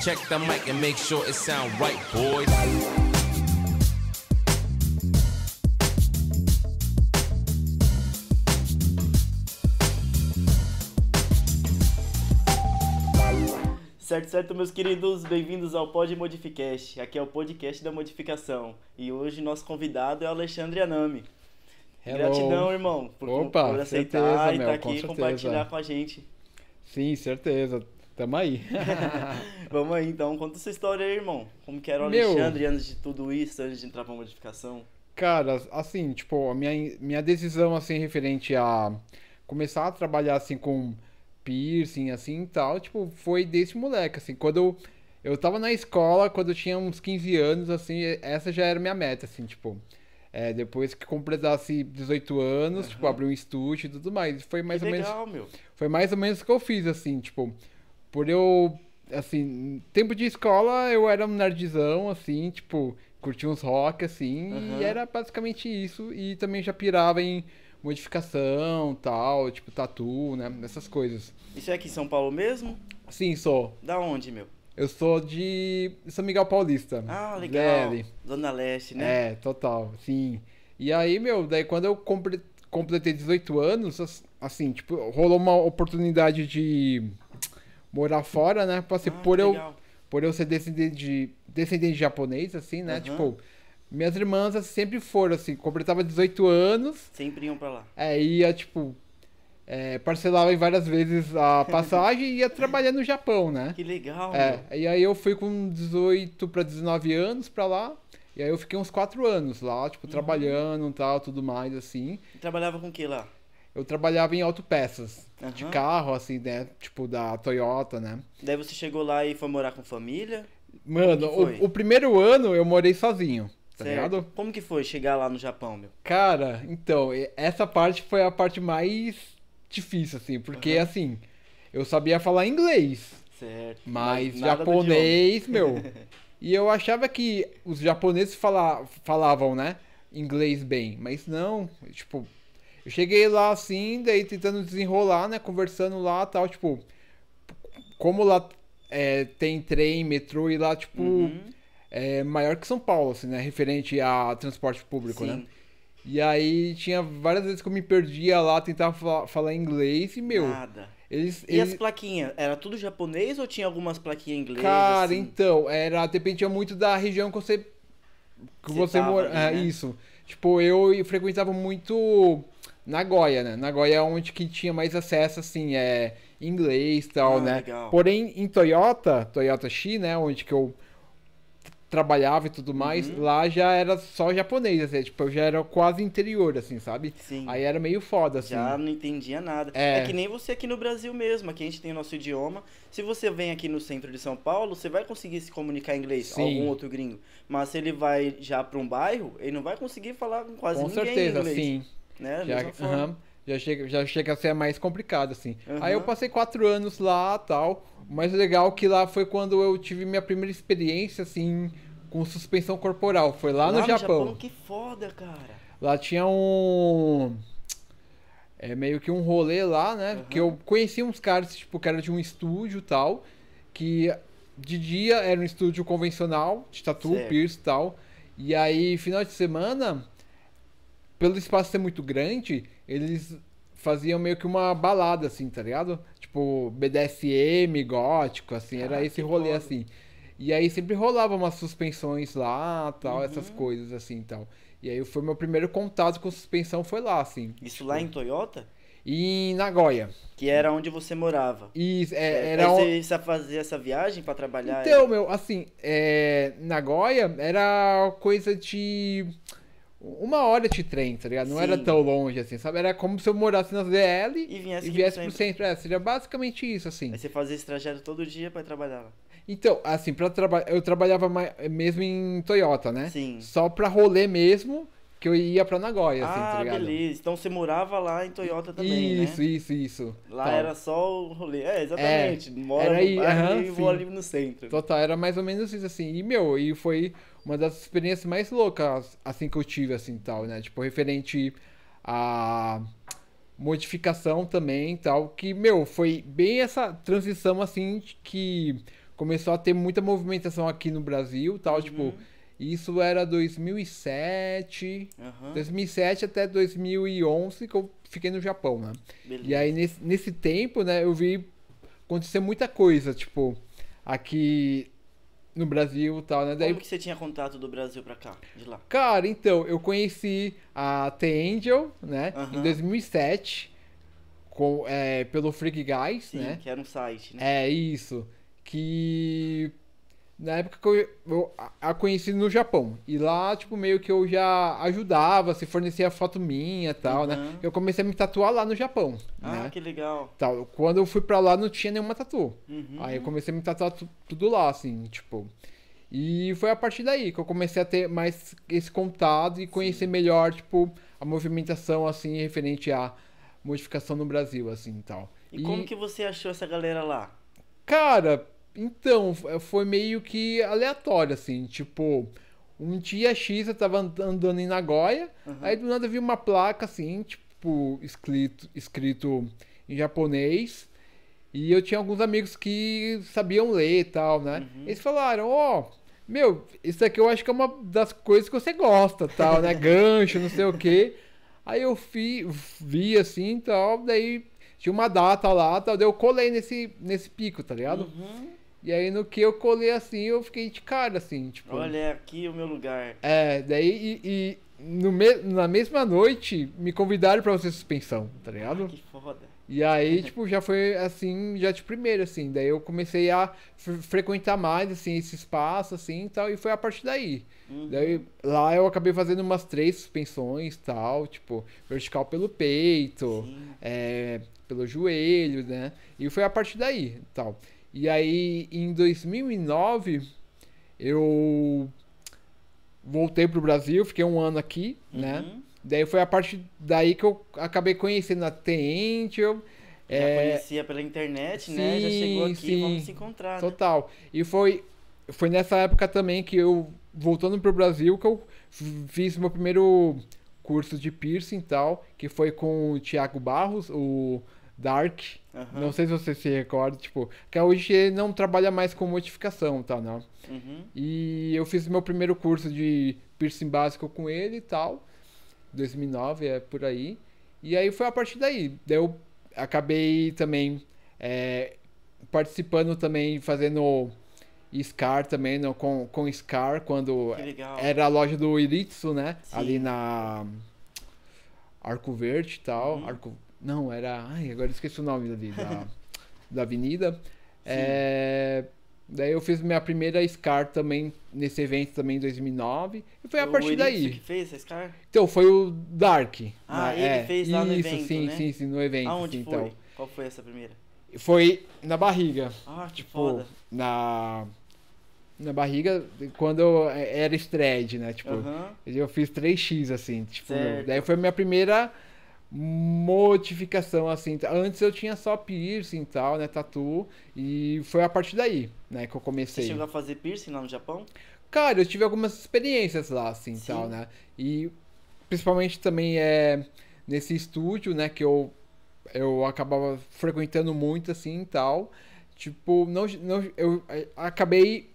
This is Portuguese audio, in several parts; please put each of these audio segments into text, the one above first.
Check the mic and make sure it sound right, boys. Certo, meus queridos, bem-vindos ao Pod Modificast. Aqui é o podcast da modificação. E hoje nosso convidado é o Alexandre Anami. Hello. Gratidão, irmão, por aceitar certeza, e meu, estar aqui com e certeza. compartilhar com a gente. Sim, certeza. Tamo aí. Vamos aí, então. Conta sua história aí, irmão. Como que era o Meu. Alexandre antes de tudo isso, antes de entrar pra modificação? Cara, assim, tipo, a minha decisão, assim, referente a começar a trabalhar, assim, com piercing, assim, e tal, tipo, foi desse moleque, assim, quando eu tava na escola, quando eu tinha uns 15 anos, assim, essa já era minha meta, assim, tipo, depois que completasse 18 anos, tipo, abrir um estúdio e tudo mais, foi mais Que ou legal, menos, meu. foi mais ou menos o que eu fiz, assim, tipo, por eu, assim, tempo de escola eu era um nerdzão, assim, tipo, curtia uns rock, assim, Aham. e era basicamente isso, e também já pirava em modificação, tal, tipo, tatu, né, essas coisas. Isso é aqui em São Paulo mesmo? Sim, sou. Da onde, meu? Eu sou de São Miguel Paulista. Ah, legal. DL. Zona Leste, né? É, total, sim. E aí, meu, daí quando eu completei 18 anos, assim, tipo, rolou uma oportunidade de morar fora, né? Assim, Legal. por eu ser descendente de japonês, assim, né? Aham. Tipo, minhas irmãs assim, sempre foram, assim, completava 18 anos, Sempre iam pra lá. ia, tipo, parcelava em várias vezes a passagem e ia trabalhar no Japão, né? Que legal, meu. E aí eu fui com 18 para 19 anos pra lá, e aí eu fiquei uns 4 anos lá, tipo, trabalhando e tal, tudo mais, assim. E trabalhava com o que lá? Eu trabalhava em autopeças de Aham. carro, assim, né? Tipo, da Toyota, né? Daí você chegou lá e foi morar com família? Mano, Como que foi? o primeiro ano eu morei sozinho, tá Certo. ligado? Como que foi chegar lá no Japão, meu? Cara, então, essa parte foi a parte mais difícil, assim, porque, Aham. assim, eu sabia falar inglês, Certo. mas nada do japonês, meu. E eu achava que os japoneses falavam, né, inglês bem, mas não, tipo, eu cheguei lá assim, daí tentando desenrolar, né, conversando lá, tal, tipo, como lá tem trem, metrô e lá, tipo, Uhum. é maior que São Paulo, assim, né, referente a transporte público, né? Sim. E aí tinha várias vezes que eu me perdia lá, tentava falar inglês e, meu, Nada. eles, E as eles... plaquinhas? Era tudo japonês ou tinha algumas plaquinhas em inglês? Cara, assim? então, dependia muito da região que você Você tava mora. ali, né? Isso. Tipo, eu frequentava muito Nagoya, né? Nagoya é onde que tinha mais acesso, assim, inglês e tal, né? Legal. Porém, em Toyota Shi, né? Onde que eu trabalhava e tudo mais, Uhum. lá já era só japonês, assim, tipo, eu já era quase interior, assim, sabe? Sim. Aí era meio foda, assim. Já não entendia nada. É. É que nem você aqui no Brasil mesmo. Aqui a gente tem o nosso idioma. Se você vem aqui no centro de São Paulo, você vai conseguir se comunicar em inglês, Sim. algum outro gringo. Mas se ele vai já pra um bairro, ele não vai conseguir falar com quase Com ninguém certeza, inglês. sim. Né? Da Já, mesma forma. aham, já chega a ser mais complicado, assim. Aí eu Aham. passei 4 anos lá, tal. O mais legal que lá foi quando eu tive minha primeira experiência, assim, com suspensão corporal. Foi lá no Japão. Que foda, cara. Lá tinha um... meio que um rolê lá, né? Aham. Que eu conheci uns caras, tipo, que era de um estúdio e tal. Que de dia era um estúdio convencional, de tatu, Certo. piercing e tal. E aí, final de semana, pelo espaço ser muito grande, eles faziam meio que uma balada, assim, tá ligado? Tipo, BDSM, gótico, assim, era esse que rolê, foda. assim. E aí sempre rolava umas suspensões lá, tal, Uhum. essas coisas, assim, tal. E aí foi meu primeiro contato com suspensão, foi lá, assim. Isso lá em Toyota? E em Nagoya. Que era onde você morava. E Aí era... você fazia essa viagem pra trabalhar? Então, meu, assim, Nagoya era coisa de 1 hora de trem, tá ligado? Não era Sim. tão longe, assim, sabe? Era como se eu morasse na ZL E viesse e aqui viesse pro pro centro. Seria basicamente isso, assim. Aí você fazia esse trajeto todo dia pra trabalhar lá. Então, assim, eu trabalhava mesmo em Toyota, né? Sim. Só pra rolê mesmo, que eu ia pra Nagoya, assim, tá ligado? Beleza. Então você morava lá em Toyota também, Isso, né? isso. Lá Tal. era só o rolê. Exatamente. Mora era no aí, bairro aham, e vou sim. ali no centro. Total, era mais ou menos isso, assim. E, meu, foi uma das experiências mais loucas, assim, que eu tive, assim, tal, né? Tipo, referente a modificação também, tal. Que, meu, foi bem essa transição, assim, que começou a ter muita movimentação aqui no Brasil, tal, tipo, isso era 2007, Aham. 2007 até 2011 que eu fiquei no Japão, né? Beleza. E aí nesse tempo, né, eu vi acontecer muita coisa, tipo, aqui no Brasil, tal, né? Daí, Como que você tinha contato do Brasil pra cá, de lá? cara, então, eu conheci a The Angel, né, em Aham. 2007, pelo Freak Guys, Sim, né? que era um site, né? É isso. Que na época que eu a conheci no Japão. E lá, tipo, meio que eu já ajudava, se fornecia foto minha e tal, né? Uhum. Eu comecei a me tatuar lá no Japão, Ah, né? que legal. Tal. Quando eu fui pra lá, não tinha nenhuma tatu. Uhum. Aí eu comecei a me tatuar tudo lá, assim, tipo. E foi a partir daí que eu comecei a ter mais esse contato e conhecer melhor, tipo, a movimentação, assim, referente à modificação no Brasil, assim, tal. E como que você achou essa galera lá? Cara, então, foi meio que aleatório, assim, tipo, um dia X eu tava andando em Nagoya, aí do nada eu vi uma placa, assim, tipo, escrito em japonês, e eu tinha alguns amigos que sabiam ler e tal, né? Eles falaram, ó, meu, isso aqui eu acho que é uma das coisas que você gosta, tal, né? Gancho, não sei o quê. Aí eu vi assim, tal, daí tinha uma data lá, tal, daí eu colei nesse pico, tá ligado? Uhum. E aí no que eu colei assim, eu fiquei de cara, assim, tipo. Olha, aqui é o meu lugar. Daí na mesma noite me convidaram pra fazer suspensão, tá ligado? Que foda. E aí, tipo, já foi assim, já de primeiro, assim. Daí eu comecei a frequentar mais, assim, esse espaço, assim, e tal, e foi a partir daí. Daí lá eu acabei fazendo umas 3 suspensões, tal, tipo, vertical pelo peito, pelo joelho, né? E foi a partir daí, tal. E aí, em 2009, eu voltei pro Brasil, fiquei um ano aqui, né? Daí foi a partir daí que eu acabei conhecendo a The Angel. Já conhecia pela internet, né? Já chegou aqui, sim, vamos se encontrar, né? total. E foi nessa época também que eu, voltando pro Brasil, que eu fiz meu primeiro curso de piercing e tal, que foi com o Thiago Barros, o Dark. Aham. Não sei se você se recorda, tipo, que hoje ele não trabalha mais com modificação e tal, não. Uhum. E eu fiz meu primeiro curso de piercing básico com ele e tal. 2009, é por aí. E aí foi a partir daí. Daí eu acabei também participando também, fazendo Scar também, com Scar, quando Que legal. era a loja do Iritsu, né? Sim. Ali na Arco Verde e tal. Não, era... Ai, agora eu esqueci o nome ali, da avenida. Daí eu fiz minha primeira Scar também, nesse evento também em 2009. E foi a partir O Eritsu daí. que fez essa Scar? Então, foi o Dark. Ah, né? ele fez lá no Isso, evento, sim, né? sim, no evento. Aonde sim, foi? Então. Qual foi essa primeira? Foi na barriga. Ah, que Tipo, foda. na barriga, quando eu era thread, né? Tipo, Aham. eu fiz 3x, assim. Tipo, Certo. daí foi a minha primeira modificação, assim. Antes eu tinha só piercing e tal, né? Tatu. E foi a partir daí, né? Que eu Você comecei. chegou a fazer piercing lá no Japão? Cara, eu tive algumas experiências lá, assim, Sim. tal, né? E principalmente também nesse estúdio, né, que eu acabava frequentando muito, assim, e tal. Tipo, eu acabei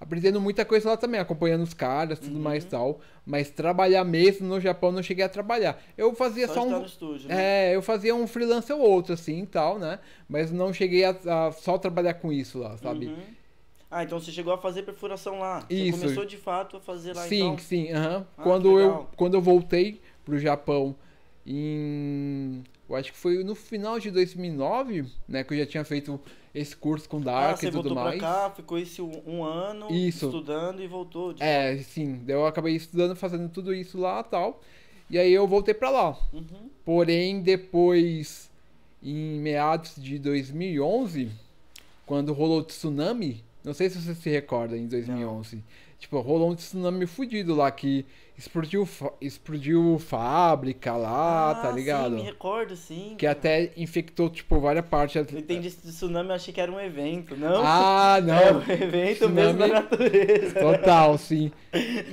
aprendendo muita coisa lá também, acompanhando os caras, tudo mais e tal. Mas trabalhar mesmo no Japão não cheguei a trabalhar. Eu fazia só estar um... no estúdio, né? eu fazia um freelance ou outro, assim, e tal, né? Mas não cheguei a só trabalhar com isso lá, sabe? Uhum. Ah, então você chegou a fazer perfuração lá. Você Isso. começou de fato a fazer lá, Sim, então? sim, aham. Ah, que legal. Quando eu voltei pro Japão eu acho que foi no final de 2009, né, que eu já tinha feito esse curso com Dark você e tudo voltou mais. pra cá, ficou esse um ano Isso. estudando e voltou. De Sim, daí eu acabei estudando, fazendo tudo isso lá e tal. E aí eu voltei pra lá. Uhum. Porém, depois, em meados de 2011, quando rolou o tsunami, não sei se você se recorda, em 2011. Tipo, rolou um tsunami fudido lá, que explodiu fábrica lá, tá ligado? Sim, me recordo, sim. Que até infectou, tipo, várias partes. Eu entendi esse tsunami, eu achei que era um evento, não? Ah, não. É um evento mesmo da natureza. Total, sim.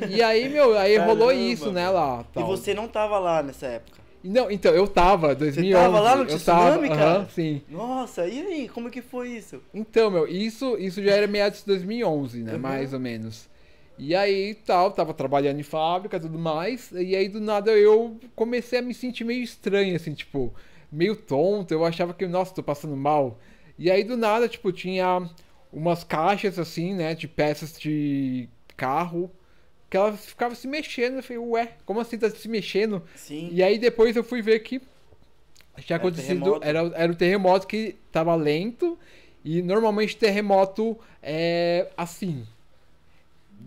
E aí, meu, rolou Caramba, isso, né, lá. E Tal. você não tava lá nessa época? Não, então, eu tava, 2011. Você tava lá no eu tsunami, tava, cara? aham, sim. Nossa, e aí, como que foi isso? Então, meu, isso já era meados de 2011, né, Uhum. mais ou menos. E aí, tal, tava trabalhando em fábrica e tudo mais, e aí do nada eu comecei a me sentir meio estranho, assim, tipo, meio tonto, eu achava que, nossa, tô passando mal. E aí do nada, tipo, tinha umas caixas, assim, né, de peças de carro, que ela ficava se mexendo, eu falei, ué, como assim tá se mexendo? Sim. E aí depois eu fui ver que tinha Era acontecido, terremoto. era o terremoto que tava lento, e normalmente terremoto é assim.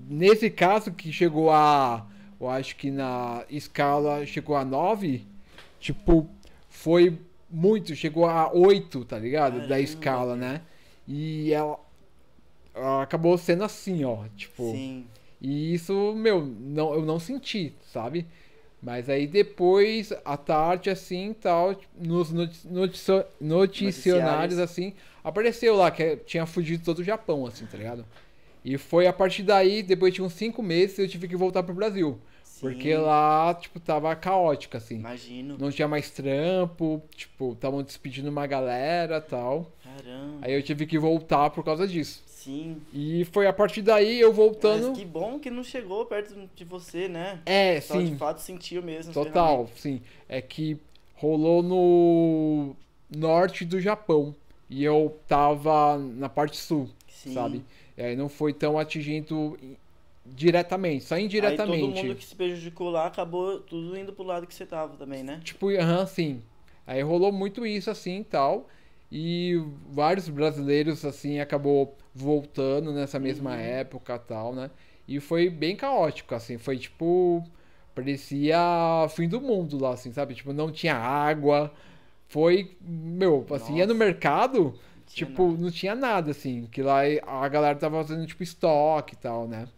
Nesse caso que chegou a, eu acho que na escala chegou a 9 tipo, foi muito, chegou a 8 tá ligado? Da Caramba, escala, meu. né? E ela acabou sendo assim, ó, tipo. Sim. E isso, meu, não, eu não senti, sabe? Mas aí depois, à tarde, assim, tal, nos noticiários, assim, apareceu lá que tinha fugido todo o Japão, assim, tá ligado? E foi a partir daí, depois de uns 5 meses, eu tive que voltar pro Brasil. Porque Sim. lá, tipo, tava caótico, assim. Imagino. Não tinha mais trampo, tipo, estavam despedindo uma galera tal. Caramba. Aí eu tive que voltar por causa disso. Sim. E foi a partir daí eu voltando. Mas que bom que não chegou perto de você, né? É, Só de sim. fato sentiu mesmo. os Total, sim. É que rolou no norte do Japão. E eu tava na parte sul, Sim. sabe? E aí não foi tão atingindo diretamente, só Aí todo indiretamente. mundo que se prejudicou lá acabou tudo indo pro lado que você tava também, né? Tipo, aham, sim. Aí rolou muito isso assim e tal. E vários brasileiros, assim, acabou voltando nessa mesma época tal, né? E foi bem caótico, assim. Foi tipo. Parecia fim do mundo lá, assim, sabe? Tipo, não tinha água. Foi. Meu, assim, ia no Nossa. mercado, Tinha tipo, nada. não tinha nada, assim. Que lá a galera tava fazendo, tipo, estoque e tal, né?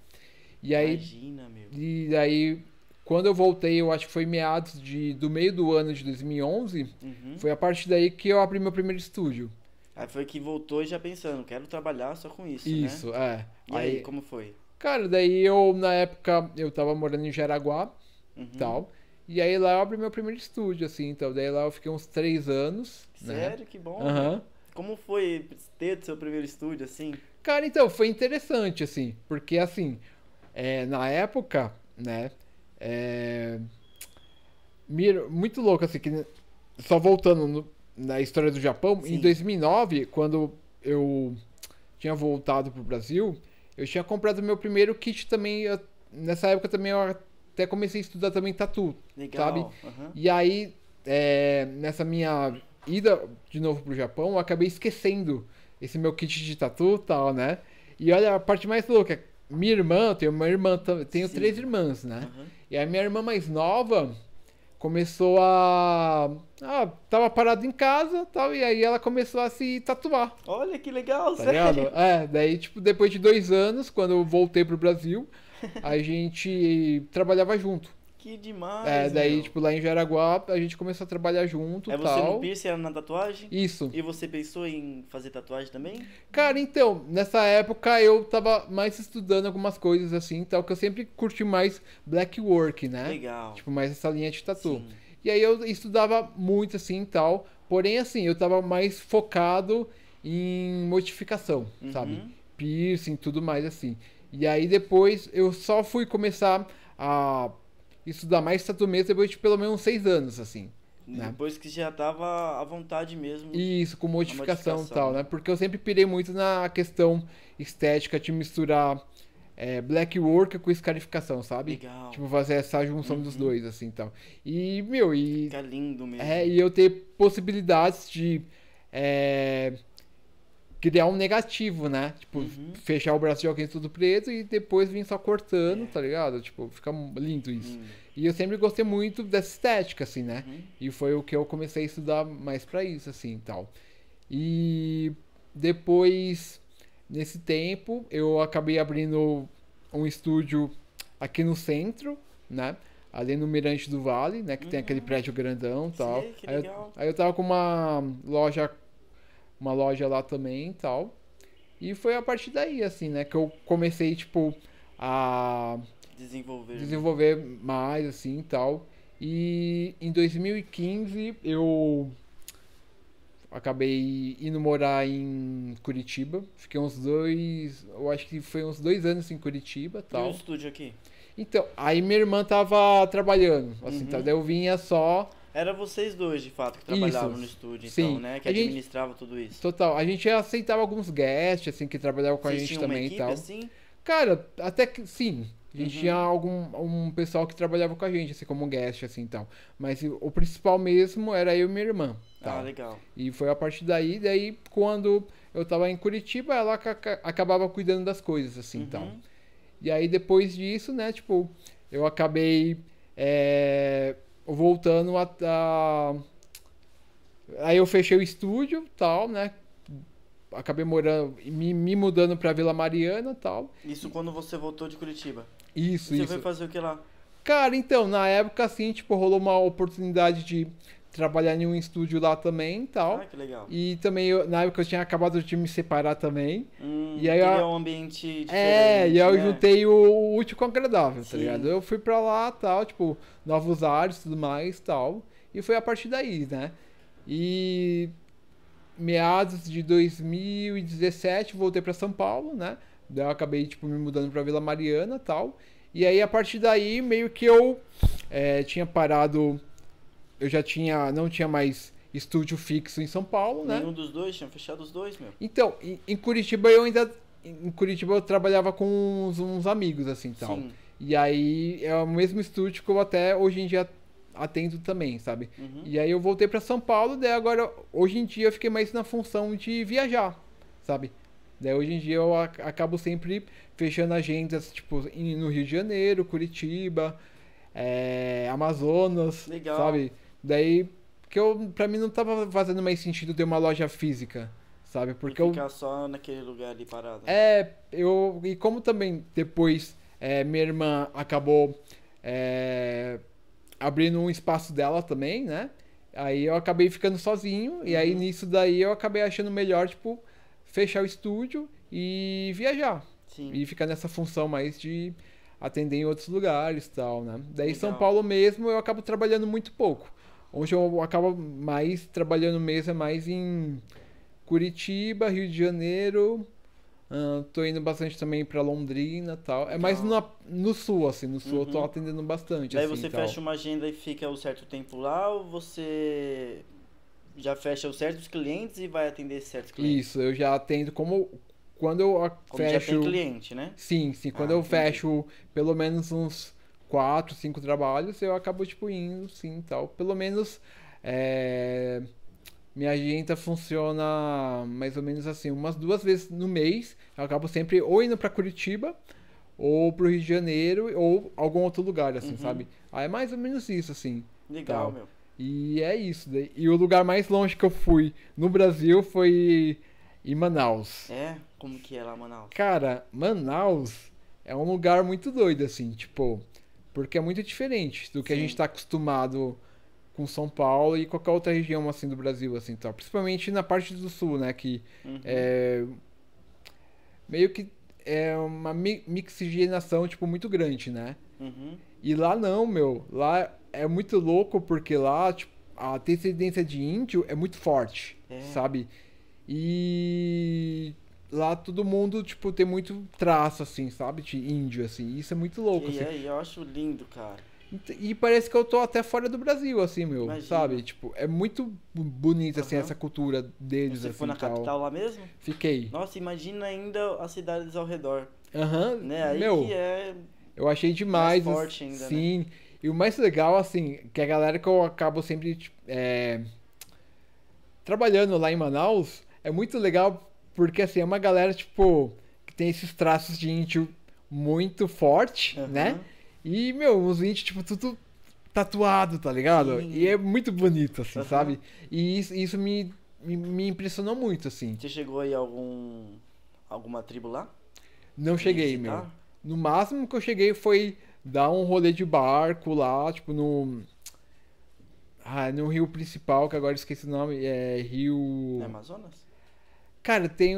E aí Imagina, meu. e daí, quando eu voltei, eu acho que foi meados do meio do ano de 2011, Uhum. foi a partir daí que eu abri meu primeiro estúdio. Aí foi que voltou já pensando, quero trabalhar só com isso, Isso, né? é. E aí, como foi? Cara, daí eu, na época, eu tava morando em Jaraguá, Uhum. tal, e aí lá eu abri meu primeiro estúdio, assim, então, daí lá eu fiquei uns 3 anos, né? Sério? Que bom. Aham. Como foi ter seu primeiro estúdio, assim? Cara, então, foi interessante, assim, porque, assim, na época, né, é, muito louco, assim, que só voltando na história do Japão, em Sim. 2009, quando eu tinha voltado pro Brasil, eu tinha comprado meu primeiro kit também, nessa época também eu até comecei a estudar também tatu, Legal. sabe? Aham. E aí, nessa minha ida de novo pro Japão, eu acabei esquecendo esse meu kit de tatu e tal, né? E olha, a parte mais louca, minha irmã, eu tenho uma irmã, tenho Sim. 3 irmãs, né? Aham. E a minha irmã mais nova começou a. Tava parada em casa tal, e aí ela começou a se tatuar, Olha que legal, tá sério. ligado? Daí, tipo, depois de 2 anos, quando eu voltei pro Brasil, a gente trabalhava junto. Que demais, Daí, meu. tipo, lá em Jaraguá, a gente começou a trabalhar junto É e você no tal. piercing, era na tatuagem? Isso. E você pensou em fazer tatuagem também? Cara, então, nessa época eu tava mais estudando algumas coisas assim, tal, que eu sempre curti mais black work, né? Legal. Tipo, mais essa linha de tatu. Sim. E aí eu estudava muito assim e tal, porém assim, eu tava mais focado em modificação, sabe? Uhum. Piercing, tudo mais assim. E aí depois eu só fui começar a estudar mais tatu mesmo depois de pelo menos uns 6 anos, assim. Né? Depois que já tava à vontade mesmo. Isso, com modificação e modificação, tal, né? né? Porque eu sempre pirei muito na questão estética de misturar black work com escarificação, sabe? Legal. Tipo, fazer essa junção dos dois, assim, tal. E, meu, Fica lindo mesmo. e eu ter possibilidades de criar um negativo, né? Tipo, fechar o braço de alguém tudo preto e depois vir só cortando, tá ligado? Tipo, fica lindo isso. Lindo. E eu sempre gostei muito dessa estética, assim, né? Uhum. E foi o que eu comecei a estudar mais pra isso, assim, e tal. E depois, nesse tempo, eu acabei abrindo um estúdio aqui no centro, né? Ali no Mirante do Vale, né? Que tem aquele prédio grandão e tal. Sei, que Aí legal. aí eu tava com uma loja lá também e tal. E foi a partir daí, assim, né? Que eu comecei, tipo, a Desenvolver. desenvolver mais, assim, e tal. E em 2015 eu acabei indo morar em Curitiba. Fiquei uns dois, eu acho que foi uns 2 anos em Curitiba, E o tal. estúdio aqui? Então, aí minha irmã tava trabalhando, assim, Uhum. tá? Daí eu vinha só. Era vocês dois, de fato, que trabalhavam Isso. no estúdio, Sim. então, né? Que A gente- administrava tudo isso. Total, a gente aceitava alguns guests, assim, que trabalhavam com a Vocês gente tinham uma também e equipe tal. assim? Cara, até que sim. A gente Uhum. tinha um pessoal que trabalhava com a gente, assim, como guest, assim, e tal. Mas o principal mesmo era eu e minha irmã, Ah, tal. legal. E foi a partir daí quando eu tava em Curitiba, ela acabava cuidando das coisas, assim, e tal. Uhum. E aí depois disso, né, tipo, eu acabei voltando Aí eu fechei o estúdio, tal, né? Acabei morando, me mudando pra Vila Mariana, tal. Isso quando você voltou de Curitiba. Isso, Você isso. foi fazer o que lá? Cara, então, na época, assim, tipo, rolou uma oportunidade de trabalhar em um estúdio lá também e tal. Ah, que legal. E também, na época, eu tinha acabado de me separar também. E aí queria eu- um ambiente diferente, E aí eu né? juntei o útil com o agradável, tá Sim. ligado? Eu fui pra lá, tal, tipo, novos ares e tudo mais, tal. E foi a partir daí, né? E meados de 2017 voltei pra São Paulo, né? Daí eu acabei, tipo, me mudando pra Vila Mariana, tal. E aí, a partir daí, meio que eu tinha parado... Eu já não tinha mais estúdio fixo em São Paulo, né? Nenhum dos dois, tinham fechado os dois, meu. Então, em Curitiba eu ainda... Em Curitiba eu trabalhava com uns amigos, assim, tal. Sim. E aí, é o mesmo estúdio que eu até hoje em dia atendo também, sabe? Uhum. E aí eu voltei pra São Paulo, daí agora, hoje em dia eu fiquei mais na função de viajar, sabe? Daí hoje em dia eu acabo sempre fechando agendas, tipo, no Rio de Janeiro, Curitiba, Amazonas, Legal. sabe? Daí, pra mim não tava fazendo mais sentido ter uma loja física, sabe? Porque E ficar só naquele lugar ali parado. e como também depois minha irmã acabou abrindo um espaço dela também, né? Aí eu acabei ficando sozinho, e aí nisso daí eu acabei achando melhor, tipo, fechar o estúdio e viajar. Sim. E ficar nessa função mais de atender em outros lugares e tal, né? Daí Legal. São Paulo mesmo eu acabo trabalhando muito pouco. Onde eu acabo mais trabalhando mesmo é mais em Curitiba, Rio de Janeiro. Tô indo bastante também pra Londrina e tal. É mais no sul, assim. No sul eu tô atendendo bastante, Daí assim, você tal. fecha uma agenda e fica um certo tempo lá, ou você já fecha os certos clientes e vai atender esses certos clientes? Isso, eu já atendo quando eu Como já tem fecho... cliente, né? Sim, quando Ah, eu entendi. fecho pelo menos uns 4, 5 trabalhos, eu acabo, tipo, indo, sim, tal. Pelo menos, minha agenda funciona mais ou menos assim, umas 2 vezes no mês. Eu acabo sempre ou indo pra Curitiba, ou pro Rio de Janeiro, ou algum outro lugar, assim, sabe? Aí é mais ou menos isso, assim. Legal, tal. meu. E é isso. Daí. E o lugar mais longe que eu fui no Brasil foi em Manaus. É? Como que é lá, Manaus? Cara, Manaus é um lugar muito doido, assim, tipo, porque é muito diferente do que a Sim. gente tá acostumado com São Paulo e qualquer outra região, assim, do Brasil, assim, tal. Principalmente na parte do sul, né, que é meio que é uma mixigenação, tipo, muito grande, né? Uhum. E lá não, meu, lá é muito louco porque lá, tipo, a descendência de índio é muito forte, sabe? E lá todo mundo, tipo, tem muito traço, assim, sabe? De índio, assim. Isso é muito louco, E assim. aí, eu acho lindo, cara. E parece que eu tô até fora do Brasil, assim, meu, Imagina. sabe? Tipo, é muito bonito, assim, Aham. essa cultura deles, Você assim, foi na tal. capital lá mesmo? Fiquei. Nossa, imagina ainda as cidades ao redor, Aham, né? Aí meu, que é... eu achei demais. mais forte ainda, né? sim. E o mais legal, assim, que a galera que eu acabo sempre tipo, trabalhando lá em Manaus, é muito legal porque, assim, é uma galera, tipo, que tem esses traços de índio muito forte, Aham. né? E, meu, os índios, tipo, tudo tatuado, tá ligado? Sim. E é muito bonito, assim, Aham. sabe? E isso me impressionou muito, assim. Você chegou aí a alguma tribo lá? Não cheguei, visitar? meu. No máximo que eu cheguei foi dar um rolê de barco lá, tipo, no rio principal, que agora eu esqueci o nome, é Rio... No Amazonas? Cara, tem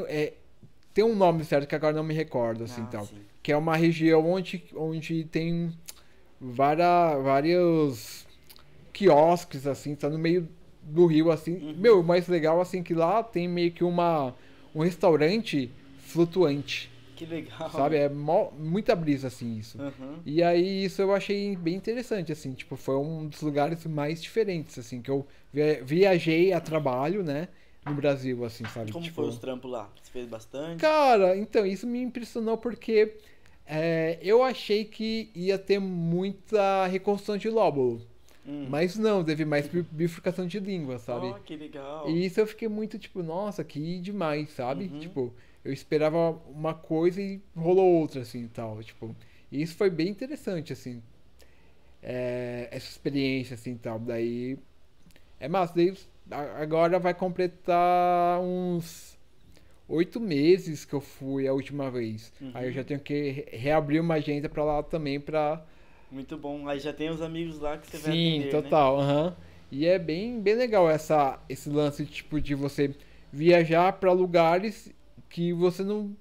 um nome certo que agora não me recordo, assim, Ah, tal. sim. Que é uma região onde tem vários quiosques, assim, tá no meio do rio, assim. Uhum. Meu, o mais legal, assim, que lá tem meio que um restaurante flutuante, Que legal. sabe? É muita brisa, assim, isso. Uhum. E aí, isso eu achei bem interessante, assim, tipo, foi um dos lugares mais diferentes, assim, que eu viajei a trabalho, né, no Brasil, assim, sabe? Como Tipo, foi os trampos lá? Você fez bastante? cara, então, isso me impressionou porque eu achei que ia ter muita reconstrução de lóbulo. Mas não, teve mais bifurcação de língua, sabe? Oh, que legal. E isso eu fiquei muito tipo, nossa, que demais, sabe? Uhum. Tipo, eu esperava uma coisa e rolou outra, assim, e tal, tipo. E isso foi bem interessante, assim. Essa experiência, assim, tal. Daí, é massa. Daí, agora vai completar uns 8 meses que eu fui a última vez. Aí eu já tenho que reabrir uma agenda pra lá também, pra... Muito bom. Aí já tem os amigos lá que você vai Sim, atender, total, aham. E é bem legal esse lance, tipo, de você viajar pra lugares que você não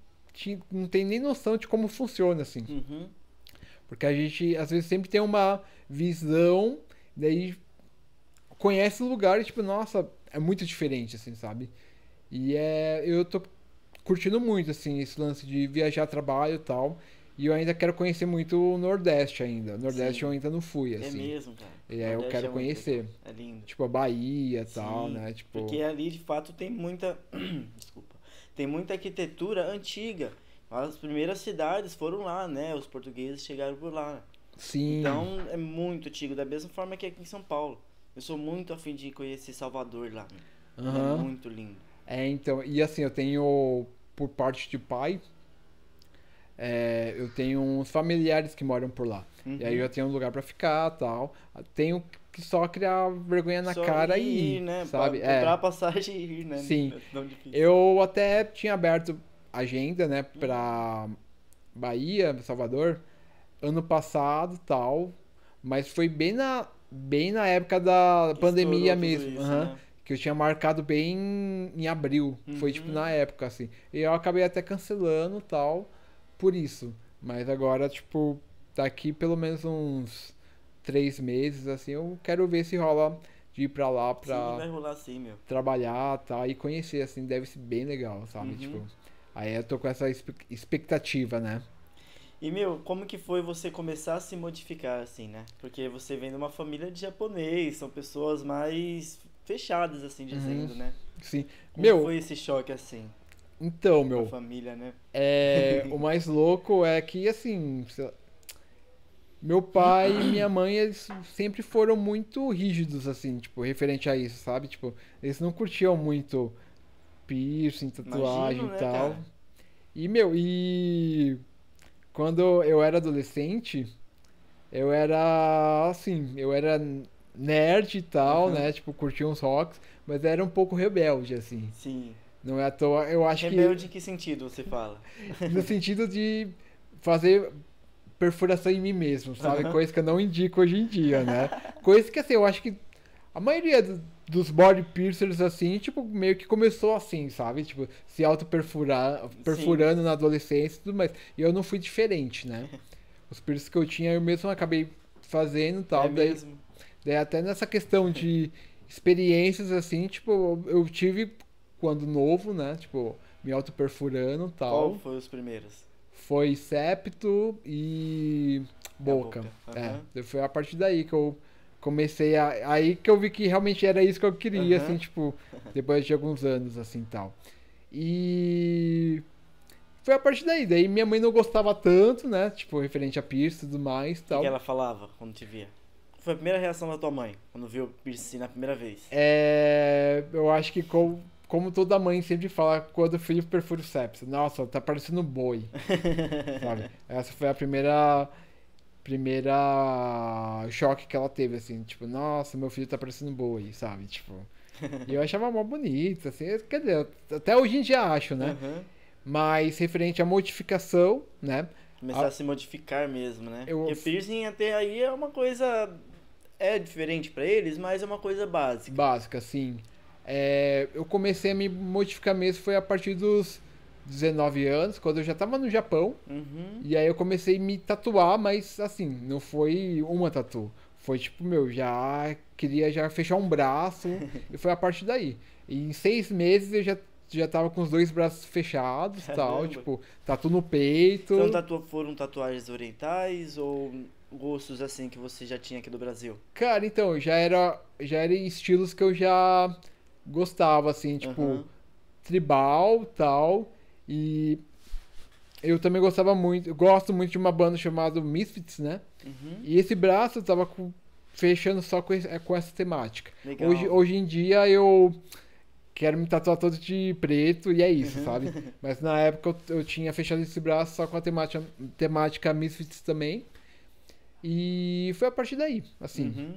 tem nem noção de como funciona, assim. né? Uhum. Porque a gente, às vezes, sempre tem uma visão, daí conhece o lugar e, tipo, nossa, é muito diferente, assim, sabe? E eu tô curtindo muito, assim, esse lance de viajar a trabalho e tal. E eu ainda quero conhecer muito o Nordeste ainda. O Nordeste Sim. eu ainda não fui, É assim. mesmo, cara. E aí eu Nordeste quero é muito conhecer. legal. É lindo. Tipo, a Bahia e tal, Sim, né? Tipo, porque ali de fato tem muita. Desculpa. Tem muita arquitetura antiga. As primeiras cidades foram lá, né? Os portugueses chegaram por lá. sim. Então é muito antigo, da mesma forma que aqui em São Paulo. Eu sou muito afim de conhecer Salvador lá. Né? Aham. É muito lindo. Então, e assim, eu tenho, por parte de pai, eu tenho uns familiares que moram por lá. E aí eu já tenho um lugar pra ficar tal. Tenho que só criar vergonha na Só cara e ir, né? sabe? Comprar a passagem e ir, né? Sim. É tão difícil. Eu até tinha aberto agenda, né, pra Bahia, Salvador, ano passado tal. Mas foi bem na época da Que pandemia estourou tudo mesmo. isso, aham. né? Que eu tinha marcado bem em abril. Foi tipo na época, assim. E eu acabei até cancelando tal, por isso. Mas agora, tipo, daqui pelo menos uns 3 meses, assim, eu quero ver se rola de ir pra lá Sim, vai pra rolar sim, meu. trabalhar tal, e conhecer, assim, deve ser bem legal, sabe? Tipo, aí eu tô com essa expectativa, né? E, meu, como que foi você começar a se modificar, assim, né? Porque você vem de uma família de japonês, são pessoas mais fechadas, assim, dizendo, né? Sim. Como Meu, foi esse choque, assim, então, com a meu, família, né? o mais louco é que, assim, meu pai e minha mãe, eles sempre foram muito rígidos, assim, tipo, referente a isso, sabe? Tipo, eles não curtiam muito piercing, tatuagem Imagino, né, e tal. cara? E quando eu era adolescente, eu era, assim, eu era nerd e tal, né? Tipo, curtia uns rocks, mas era um pouco rebelde, assim. Sim. Não é à toa, eu acho Rebelde em que sentido você fala? que no sentido de fazer perfuração em mim mesmo, sabe? Coisa que eu não indico hoje em dia, né? Coisa que, assim, eu acho que a maioria dos body piercers, assim, tipo, meio que começou assim, sabe? Tipo, se perfurando na adolescência e tudo mais. E eu não fui diferente, né? Os piercings que eu tinha, eu mesmo acabei fazendo e tal. É daí, mesmo? daí até nessa questão de experiências, assim, tipo, eu tive quando novo, né? Tipo, me autoperfurando e tal. Qual foi os primeiros? Foi septo e boca. boca, aham. Foi a partir daí que eu comecei aí que eu vi que realmente era isso que eu queria, Aham. assim, tipo, depois de alguns anos, assim, tal. E foi a partir daí minha mãe não gostava tanto, né, tipo, referente a piercing e tudo mais, O que tal. que ela falava quando te via? Qual foi a primeira reação da tua mãe quando viu o piercing na primeira vez? Eu acho que como toda mãe sempre fala quando o filho perfura o septo, nossa, tá parecendo um boi, sabe? Essa foi a primeira choque que ela teve, assim, tipo, nossa, meu filho tá parecendo um boi, sabe? Tipo, e eu achava mó bonito, assim, quer dizer, até hoje em dia acho, né? Aham. Mas referente à modificação, né? Começar a se modificar mesmo, né? Eu- Porque piercing até aí é uma coisa. É diferente pra eles, mas é uma coisa básica. Básica, assim. Eu comecei a me modificar mesmo foi a partir dos 19 anos, quando eu já tava no Japão. Uhum. E aí eu comecei a me tatuar, mas assim, não foi uma tatu. foi tipo, meu, já queria já fechar um braço e foi a partir daí. E em 6 meses eu já tava com os 2 braços fechados e tal, Caramba. tipo, tatu no peito. Então foram tatuagens orientais ou gostos assim que você já tinha aqui do Brasil? Cara, então, já era estilos que eu já gostava, assim, tipo, Aham. tribal, tal, e eu também gostava muito, eu gosto muito de uma banda chamada Misfits, né? Uhum. E esse braço eu tava fechando só com essa temática. Legal. Hoje em dia eu quero me tatuar todo de preto e é isso, sabe? Mas na época eu tinha fechado esse braço só com a temática Misfits também. E foi a partir daí, assim. Uhum.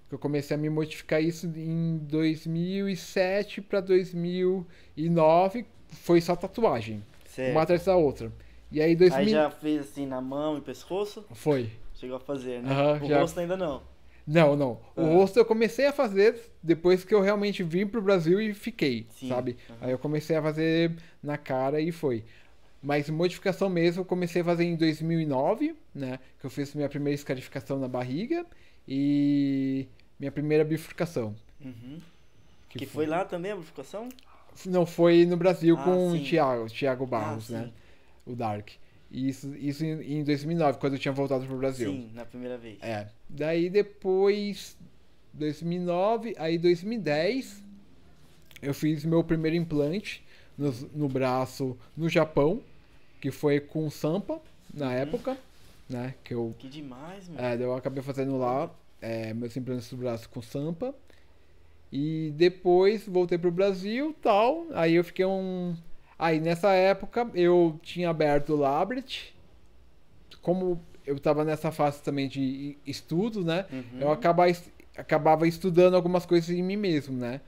Que eu comecei a me modificar isso em 2007 pra 2009. Foi só tatuagem, Certo. uma atrás da outra. E aí Aí 2000 já fez assim na mão e pescoço? foi. Chegou a fazer, né? Aham, O já. rosto ainda não. Não. O Ah. rosto eu comecei a fazer depois que eu realmente vim pro Brasil e fiquei, Sim. sabe? Aham. Aí eu comecei a fazer na cara e foi. Mas modificação mesmo eu comecei a fazer em 2009, né? Que eu fiz minha primeira escarificação na barriga e minha primeira bifurcação. Uhum. Que foi lá também a bifurcação? Não, foi no Brasil Ah, com sim. o Thiago Barros, né? sim. O Dark. Isso em 2009, quando eu tinha voltado pro Brasil. Sim, na primeira vez. É. Daí depois, 2009, aí 2010, eu fiz meu primeiro implante no braço no Japão, que foi com Sampa, na época, né? Que Que demais, mano. eu acabei fazendo lá meus implantes do braço com Sampa. E depois voltei pro Brasil tal. Aí eu fiquei Aí nessa época eu tinha aberto o Labret. Como eu tava nessa fase também de estudo, né? Uhum. Eu acabava estudando algumas coisas em mim mesmo, né?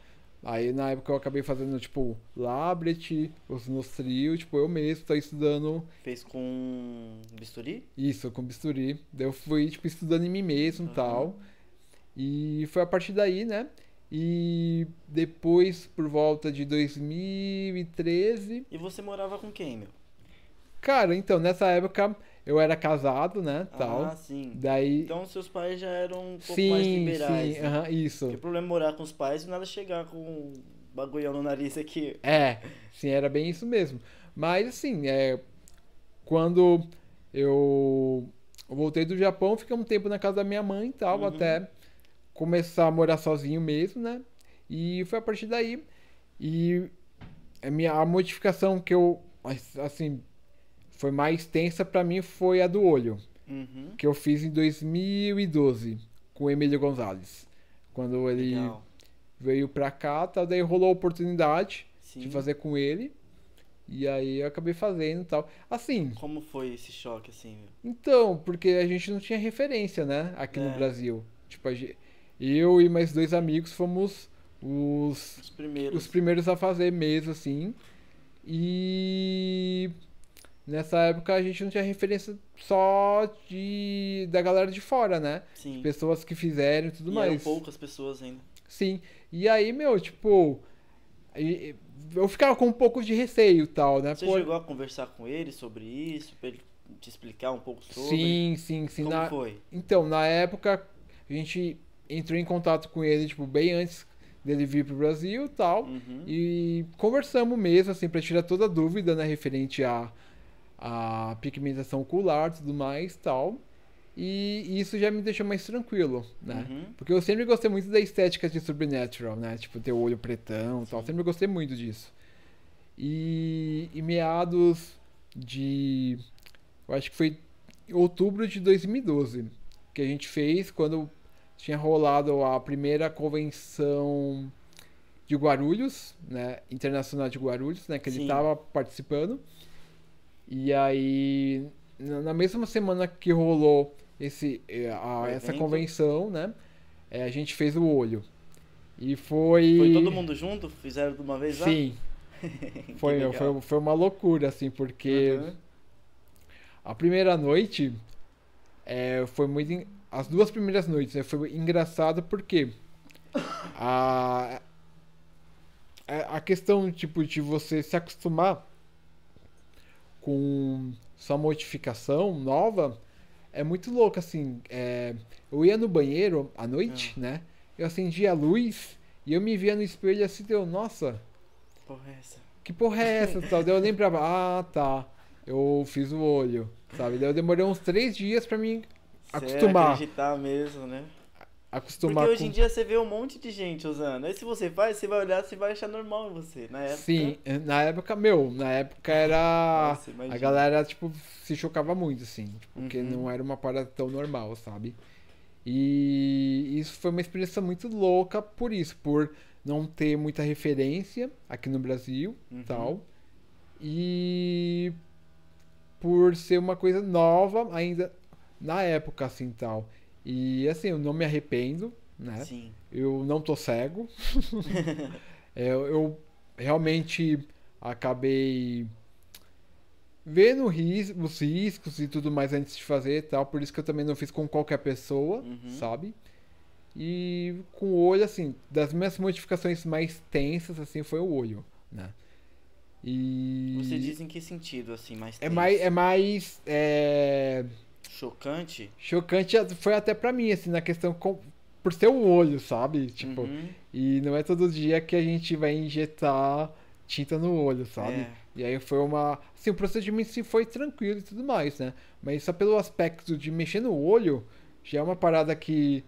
Aí na época eu acabei fazendo, tipo, Labret, os Nostril, tipo, eu mesmo tô estudando Fez com bisturi? isso com bisturi. Daí eu fui, tipo, estudando em mim mesmo e Uhum. tal. E foi a partir daí, né? E depois, por volta de 2013. E você morava com quem, meu? Cara, então, nessa época eu era casado, né? Tal. Ah, sim. Daí. Então seus pais já eram um pouco mais liberais, sim, né? aham, isso. Porque o problema é morar com os pais e nada chegar com um bagulhão no nariz aqui. Sim, era bem isso mesmo. Mas assim, quando eu voltei do Japão, fiquei um tempo na casa da minha mãe e tal, Uhum. até começar a morar sozinho mesmo, né? E foi a partir daí. E a modificação que eu, assim, foi mais tensa pra mim foi a do olho, Uhum. que eu fiz em 2012 com o Emílio Gonzalez. Quando ele Legal. veio pra cá, tal, daí rolou a oportunidade Sim. de fazer com ele. E aí eu acabei fazendo e tal. Assim, Como foi esse choque, assim, meu? então, porque a gente não tinha referência, né, aqui no É. Brasil. Tipo, eu e mais 2 amigos fomos Os primeiros. os primeiros a fazer mesmo, assim. E nessa época a gente não tinha referência só da galera de fora, né? Sim. Pessoas que fizeram e tudo E mais. eram poucas pessoas ainda. Sim. E aí, meu, tipo, eu ficava com um pouco de receio e tal, né? Você Pô, chegou a conversar com ele sobre isso, pra ele te explicar um pouco sobre? sim. Como foi? Então, na época, a gente entrou em contato com ele, tipo, bem antes dele vir pro Brasil e tal. Uhum. E conversamos mesmo, assim, pra tirar toda a dúvida, né, referente à pigmentação ocular e tudo mais e tal. E isso já me deixou mais tranquilo, né? Uhum. Porque eu sempre gostei muito da estética de Supernatural, né? Tipo, ter o olho pretão e tal. Sim. Sempre gostei muito disso. E meados de... Eu acho que foi em outubro de 2012 que a gente fez, quando tinha rolado a primeira convenção de Guarulhos, né? Internacional de Guarulhos, né? Que ele Sim. estava participando. E aí, na mesma semana que rolou essa evento. convenção, né? A gente fez o olho. E foi... Foi todo mundo junto? Fizeram de uma vez lá? Sim. Que Foi, meu, legal. foi uma loucura, assim, porque Uhum. a primeira noite foi muito. As 2 primeiras noites, né, foi engraçado porque a, a questão, tipo, de você se acostumar com sua modificação nova é muito louco, assim. Eu ia no banheiro à noite, né? Eu acendia a luz e eu me via no espelho assim, deu, nossa, Porra, é essa? que porra é essa? Tal. Daí eu lembrava, ah, tá, eu fiz o olho, sabe? Daí eu demorei uns 3 dias pra mim acostumar. Acreditar mesmo, né? Acostumar Porque hoje com. em dia você vê um monte de gente usando. Aí se você faz, você vai olhar, você vai achar normal em você. Na época. Sim, na época era. Nossa, imagina. A galera, tipo, se chocava muito, assim, tipo, porque Uhum. não era uma parada tão normal, sabe? E isso foi uma experiência muito louca por isso, por não ter muita referência aqui no Brasil, Uhum. tal. E por ser uma coisa nova ainda na época, assim, tal. E assim, eu não me arrependo, né? Sim. Eu não tô cego. Eu realmente acabei vendo os riscos e tudo mais antes de fazer e tal. Por isso que eu também não fiz com qualquer pessoa, Uhum. sabe? E com o olho, assim, das minhas modificações mais tensas, assim, foi o olho, né? E Você diz em que sentido, assim, mais é tenso? mais Chocante? chocante foi até pra mim, assim, na questão por ser o olho, sabe? Tipo, Uhum. e não é todo dia que a gente vai injetar tinta no olho, sabe? É. E aí foi uma. Assim, o procedimento em si foi tranquilo e tudo mais, né? Mas só pelo aspecto de mexer no olho, já é uma parada que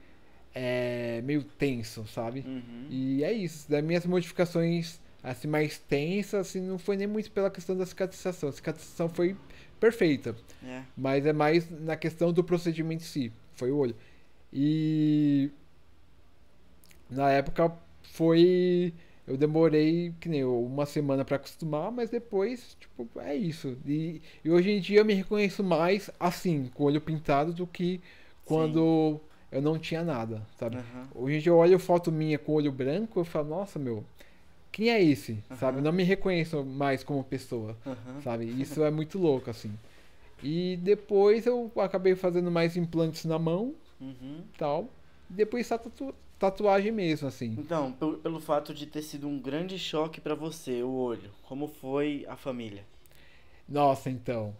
é meio tenso, sabe? Uhum. E é isso. Das minhas modificações assim, mais tensas, assim, não foi nem muito pela questão da cicatrização. A cicatrização foi perfeita. É. Mas é mais na questão do procedimento em si. Foi o olho. E na época foi. Eu demorei, que nem eu, uma semana pra acostumar, mas depois, tipo, é isso. E hoje em dia eu me reconheço mais assim, com o olho pintado, do que quando eu não tinha nada, sabe? Aham. Hoje em dia eu olho foto minha com o olho branco, eu falo, nossa, meu, quem é esse? Sabe? Eu Aham. não me reconheço mais como pessoa, Aham. sabe? Isso é muito louco, assim. E depois eu acabei fazendo mais implantes na mão, Uhum. tal. E depois só tatuagem mesmo, assim. Então, pelo fato de ter sido um grande choque pra você, o olho, como foi a família? Nossa, então.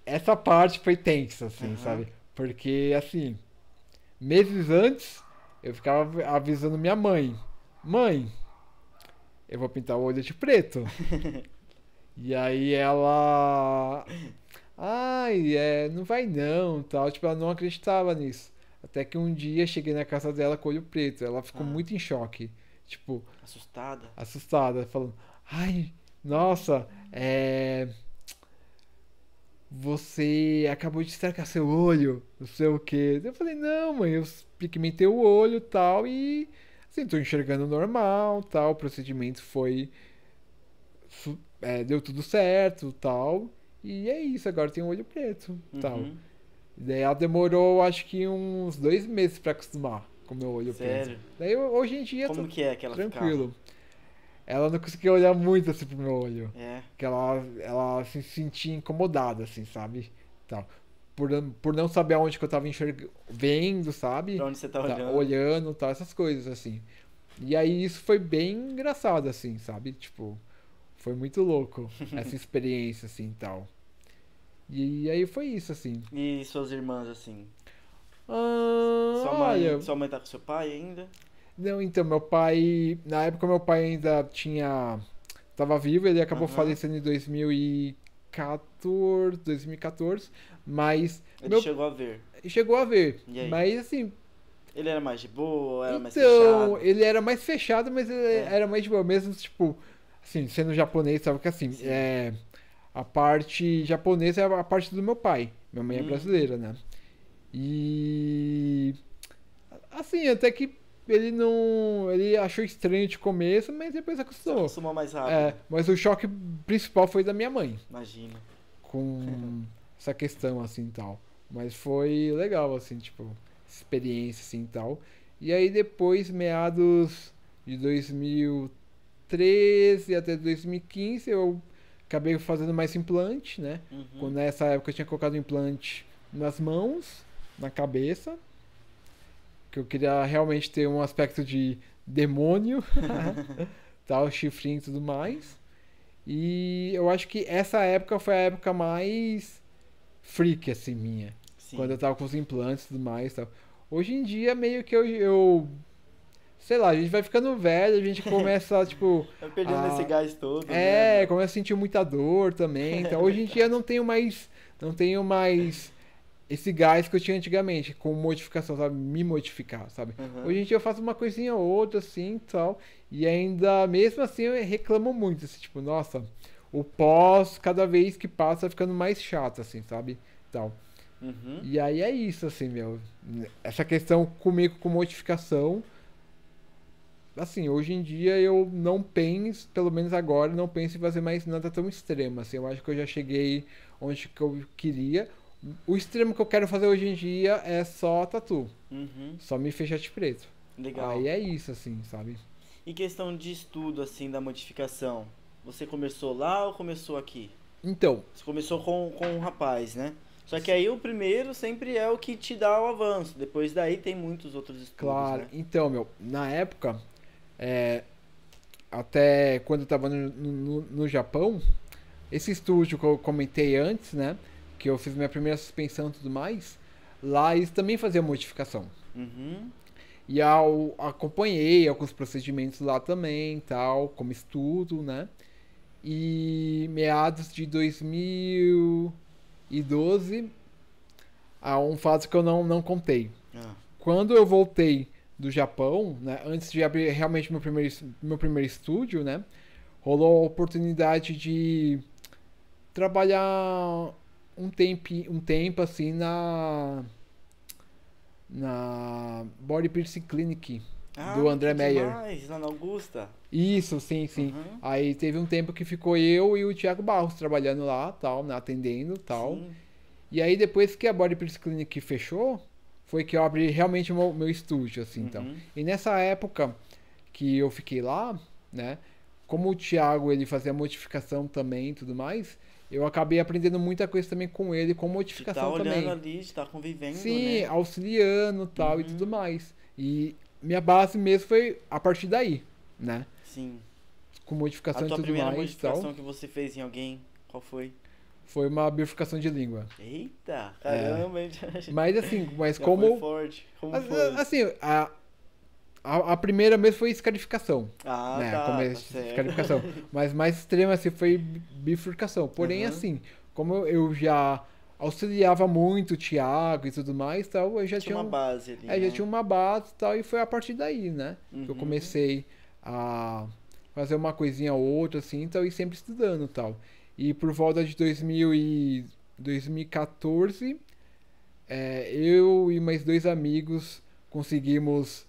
Essa parte foi tensa, assim, Aham. sabe? Porque, assim, meses antes, eu ficava avisando minha mãe: Mãe, eu vou pintar o olho de preto. E aí ela. Ai, não vai não, tal. Tipo, ela não acreditava nisso. Até que um dia cheguei na casa dela com o olho preto. Ela ficou Ah. muito em choque. Tipo, Assustada? assustada, falando: Ai, nossa, você acabou de estragar seu olho, não sei o quê. Eu falei: Não, mãe, eu pigmentei o olho tal. E assim, tô enxergando normal, tal. O procedimento foi. Deu tudo certo, tal. E é isso, agora tem um olho preto, tal. Uhum. E daí ela demorou, acho que uns 2 meses pra acostumar com o meu olho preto. Sério? Daí hoje em dia Como tô que é que ela tranquilo. Ela não conseguia olhar muito assim pro meu olho. ficava? É. Que ela se sentia incomodada, assim, sabe? Tal. Por não saber aonde que eu tava vendo, sabe? Pra onde você tá Tá, olhando? olhando, tal, essas coisas, assim. E aí isso foi bem engraçado, assim, sabe? Tipo, foi muito louco essa experiência, assim, tal. E aí foi isso, assim. E suas irmãs, assim? Olha, Sua mãe tá com seu pai ainda? não, então, meu pai, na época meu pai ainda tava vivo, ele acabou Aham. falecendo em 2014, mas Ele chegou a ver. chegou a ver, E aí? mas assim, Ele era mais de boa, era mais então, fechado? ele era mais fechado, mas ele É. era mais de boa, mesmo, tipo, assim, sendo japonês, sabe que assim, Sim. a parte japonesa é a parte do meu pai, minha mãe é Hum. brasileira, né? E assim, até que ele não. Ele achou estranho de começo, mas depois Você acostumou. acostumou mais rápido? Mas o choque principal foi da minha mãe, Imagina. com essa questão assim e tal. Mas foi legal, assim, tipo, experiência assim e tal. E aí depois, meados de 2013 até 2015, eu acabei fazendo mais implante, né? Uhum. Quando nessa época eu tinha colocado implante nas mãos, na cabeça, que eu queria realmente ter um aspecto de demônio, tal, chifrinho e tudo mais. E eu acho que essa época foi a época mais freak, assim, minha. Sim. Quando eu tava com os implantes e tudo mais e tal. Hoje em dia, meio que eu sei lá, a gente vai ficando velho, a gente começa, tipo... Tá perdendo esse gás todo, É, começa a sentir muita dor também. Então, hoje em dia eu não tenho mais esse gás que eu tinha antigamente, com modificação, sabe? Me modificar, sabe? Uhum. Hoje em dia eu faço uma coisinha ou outra, assim, tal. E ainda, mesmo assim, eu reclamo muito, assim, tipo, nossa, o pós, cada vez que passa, vai ficando mais chato, assim, sabe? Tal. Uhum. E aí é isso, assim, meu. Essa questão comigo com modificação, assim, hoje em dia eu não penso, pelo menos agora, não penso em fazer mais nada tão extremo, assim. Eu acho que eu já cheguei onde que eu queria. O extremo que eu quero fazer hoje em dia é só tatu. Uhum. Só me fechar de preto. Legal. Aí é isso, assim, sabe? E questão de estudo, assim, da modificação? Você começou lá ou começou aqui? Então, Você começou com um rapaz, né? Só que aí o primeiro sempre é o que te dá o avanço. Depois daí tem muitos outros estudos, claro. né? Então, meu, na época, até quando eu tava no Japão, esse estúdio que eu comentei antes, né? Que eu fiz minha primeira suspensão e tudo mais, lá eles também faziam modificação. Uhum. E eu acompanhei alguns procedimentos lá também, tal, como estudo, né? E meados de 2012, há um fato que eu não contei. Ah. Quando eu voltei do Japão, né, antes de abrir realmente meu primeiro estúdio, né, rolou a oportunidade de trabalhar um tempo assim na Body Piercing Clinic do André que Meyer. demais, lá na Augusta. Isso, sim, sim. Uhum. Aí teve um tempo que ficou eu e o Thiago Barros trabalhando lá, tal, né, atendendo, tal. Sim. E aí depois que a Body Piercing Clinic fechou, foi que eu abri realmente o meu estúdio, assim, então. Uhum. E nessa época que eu fiquei lá, né, como o Thiago, ele fazia modificação também e tudo mais, eu acabei aprendendo muita coisa também com ele, com De modificação tá olhando também. ali, de tá convivendo, Sim, né? auxiliando tal e Uhum. tudo mais. E minha base mesmo foi a partir daí, né? Sim. Com A modificação e tua tudo primeira mais modificação tal. que você fez em alguém, qual foi? Foi uma bifurcação de língua. Eita, caramba, hein? Mas assim, mas Já como. foi forte. Como foi? Assim, a primeira mesmo foi escarificação. Ah, Né? tá, Como tá certo. escarificação. Mas mais extrema assim foi bifurcação. Porém, Uhum. assim, como eu já auxiliava muito o Thiago e tudo mais, tal, eu já Tinha tinha, uma base ali, já né? tinha uma base e tal, e foi a partir daí, né? Que eu Uhum. comecei a fazer uma coisinha ou outra, assim, então, e sempre estudando e tal. E por volta de 2014, eu e mais dois amigos conseguimos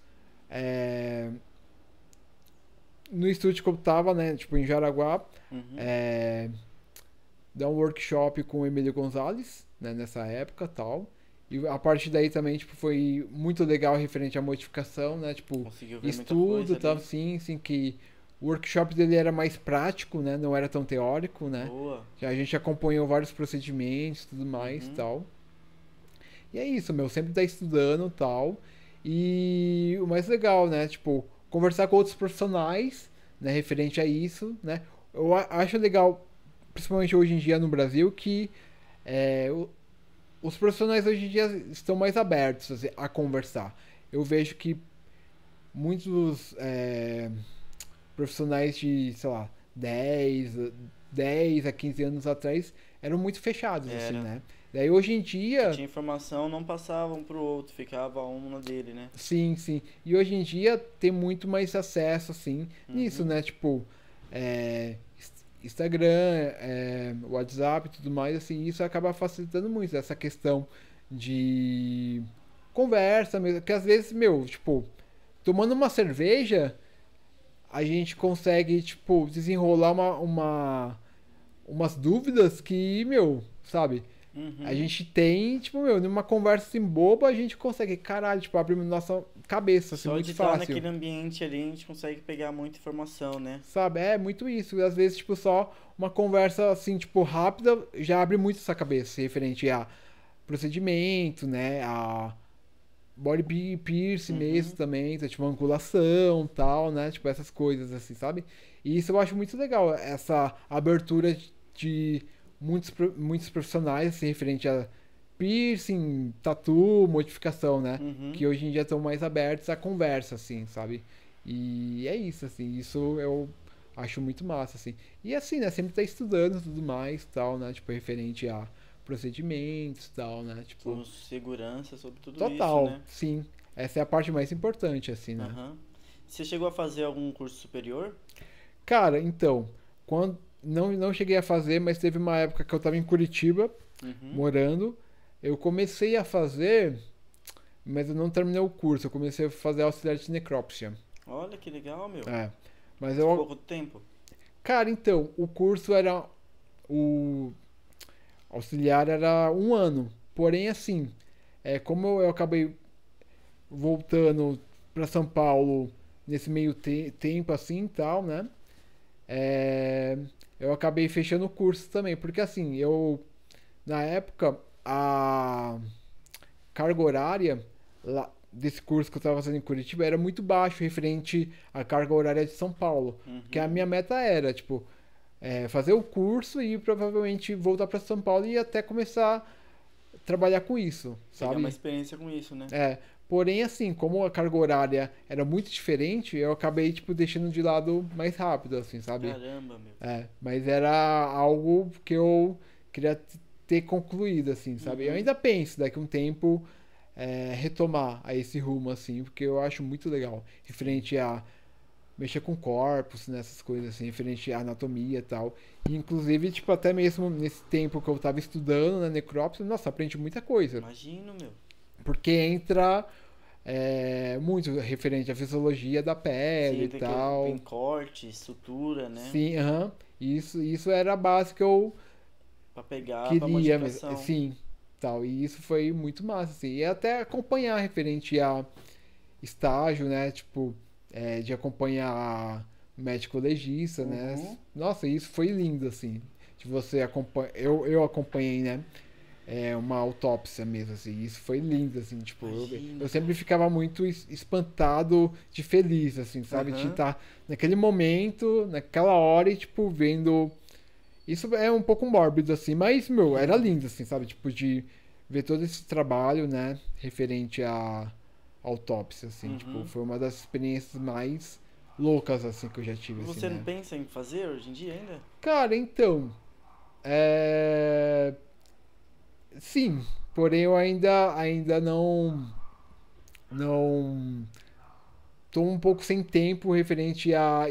no estúdio que eu tava, né, tipo em Jaraguá, Uhum. dar um workshop com o Emílio Gonzalez, né, nessa época, tal. E a partir daí também, tipo, foi muito legal referente à modificação, né, tipo, Conseguiu ver muita estudo, coisa tal, ali. sim, que o workshop dele era mais prático, né, não era tão teórico, né. Boa. Já a gente acompanhou vários procedimentos, tudo mais, Uhum. tal. E é isso, meu, sempre tá estudando, tal. E o mais legal, né, tipo, conversar com outros profissionais, né, referente a isso, né. Eu acho legal, principalmente hoje em dia no Brasil, que os profissionais hoje em dia estão mais abertos assim, a conversar. Eu vejo que muitos profissionais de, sei lá, 10 a 15 anos atrás eram muito fechados, assim, Era. né? Daí hoje em dia, Tinha informação, não passava um pro outro, ficava um na dele, né? sim. E hoje em dia tem muito mais acesso, assim, nisso, Uhum. né? Tipo, Instagram, WhatsApp e tudo mais, assim, isso acaba facilitando muito essa questão de conversa mesmo. Que às vezes, meu, tipo, tomando uma cerveja, a gente consegue, tipo, desenrolar umas dúvidas que, meu, sabe? A Uhum. gente tem, tipo, meu, numa conversa assim boba, a gente consegue, caralho, tipo, abrir nossa cabeça, assim, Só muito de estar fácil. naquele ambiente ali, a gente consegue pegar muita informação, né? Sabe? É muito isso. Às vezes, tipo, só uma conversa, assim, tipo, rápida já abre muito essa cabeça, referente a procedimento, né? A body piercing mesmo Uhum. também, então, tipo, angulação tal, né? Tipo, essas coisas, assim, sabe? E isso eu acho muito legal, essa abertura de muitos profissionais, assim, referente a piercing, tatu, modificação, né? Uhum. Que hoje em dia estão mais abertos à conversa, assim, sabe? E é isso, assim, isso eu acho muito massa, assim. E assim, né, sempre tá estudando tudo mais, tal, né? Tipo, referente a procedimentos, tal, né? Tipo, Com segurança sobre tudo isso, total, né? sim. Essa é a parte mais importante, assim, né? Aham. Você chegou a fazer algum curso superior? Cara, então, quando não cheguei a fazer, mas teve uma época que eu tava em Curitiba, Uhum. morando. Eu comecei a fazer, mas eu não terminei o curso. Eu comecei a fazer auxiliar de necrópsia. Olha que legal, meu. É. Mas Ficou eu, quanto tempo? cara, então, o curso era o auxiliar era um ano. Porém, assim, como eu acabei voltando para São Paulo nesse meio tempo assim, e tal, né? É, eu acabei fechando o curso também, porque assim, eu na época a carga horária desse curso que eu estava fazendo em Curitiba era muito baixo referente à carga horária de São Paulo. Porque a Uhum. minha meta era, tipo, fazer o curso e provavelmente voltar para São Paulo e até começar a trabalhar com isso, Pegar uma sabe? experiência com isso, né? É, porém, assim, como a carga horária era muito diferente, eu acabei, tipo, deixando de lado mais rápido, assim, sabe? Caramba, meu. Mas era algo que eu queria ter concluído, assim, sabe? Eu Uhum. ainda penso, daqui a um tempo, retomar a esse rumo, assim, porque eu acho muito legal. Sim. Referente a mexer com corpos, nessas coisas, assim, referente à anatomia e tal. E, inclusive, tipo, até mesmo nesse tempo que eu tava estudando na necrópsia, nossa, aprendi muita coisa. Imagino, meu. Porque entra muito referente à fisiologia da pele Sim, e vem tal. corte, sutura, né? Sim, aham. Isso era a base que eu Pra pegar, pra queria mesmo. modificação. Sim, tal. E isso foi muito massa, assim. E até acompanhar referente a estágio, né? Tipo, de acompanhar médico legista, né? Uhum. Nossa, isso foi lindo, assim. De você acompanhar. Eu acompanhei, né? Uma autópsia mesmo, assim. Isso foi lindo, assim, tipo, eu Imagina, sempre cara. ficava muito espantado de feliz, assim, sabe? De Aham. estar naquele momento, naquela hora e, tipo, vendo. Isso é um pouco mórbido, assim, mas, meu, era lindo, assim, sabe? Tipo, de ver todo esse trabalho, né? Referente à autópsia, assim, tipo, Uhum. foi uma das experiências mais loucas, assim, que eu já E tive, assim, você não né? pensa em fazer hoje em dia ainda? Cara, então. É... Sim, porém eu ainda não tô um pouco sem tempo referente a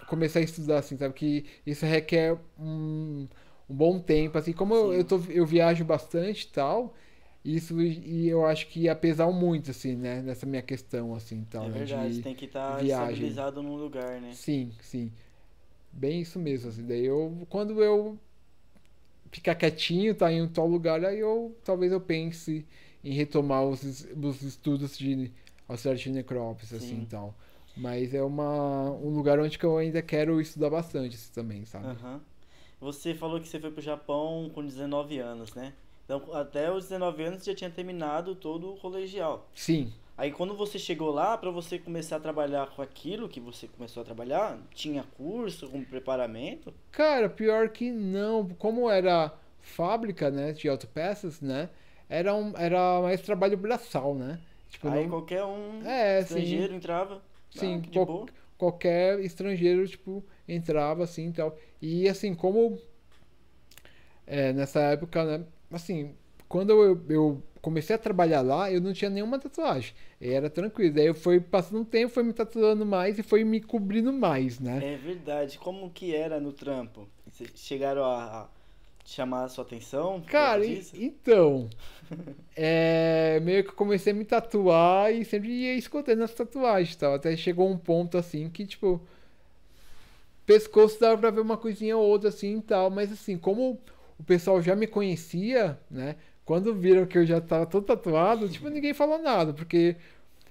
começar a estudar, assim, sabe? Que isso requer um bom tempo, assim, como Sim. eu viajo bastante e tal, isso e eu acho que ia pesar muito, assim, né? Nessa minha questão, assim, É tal, né? verdade, De tem que estar viagem. estabilizado num lugar, né? Sim, sim. Bem isso mesmo, assim. Daí quando eu ficar quietinho, tá em um tal lugar, aí talvez eu pense em retomar os estudos de auxiliar de necrópsia, assim, e Sim. tal. Mas é um lugar onde que eu ainda quero estudar bastante assim, também, sabe? Aham. Você falou que você foi pro Japão com 19 anos, né? Então, até os 19 anos você já tinha terminado todo o colegial. Sim. Aí, quando você chegou lá, pra você começar a trabalhar com aquilo que você começou a trabalhar, tinha curso, com preparamento? Cara, pior que não. Como era fábrica, né, de autopeças, né? Era mais trabalho braçal, né? Tipo, Aí, não. qualquer um Sim. estrangeiro entrava. Ah, Sim, que de boa. qualquer estrangeiro, tipo, entrava assim e tal. E assim, como nessa época, né? Assim, quando eu comecei a trabalhar lá, eu não tinha nenhuma tatuagem. Era tranquilo. Daí eu fui passando um tempo, foi me tatuando mais e foi me cobrindo mais, né? É verdade. Como que era no trampo? Vocês chegaram a chamar a sua atenção por causa Cara, disso? então, meio que eu comecei a me tatuar e sempre ia escondendo as tatuagens e tal. Até chegou um ponto assim que, tipo, pescoço dava pra ver uma coisinha ou outra assim e tal, mas assim, como o pessoal já me conhecia, né? Quando viram que eu já tava todo tatuado, tipo, ninguém falou nada, porque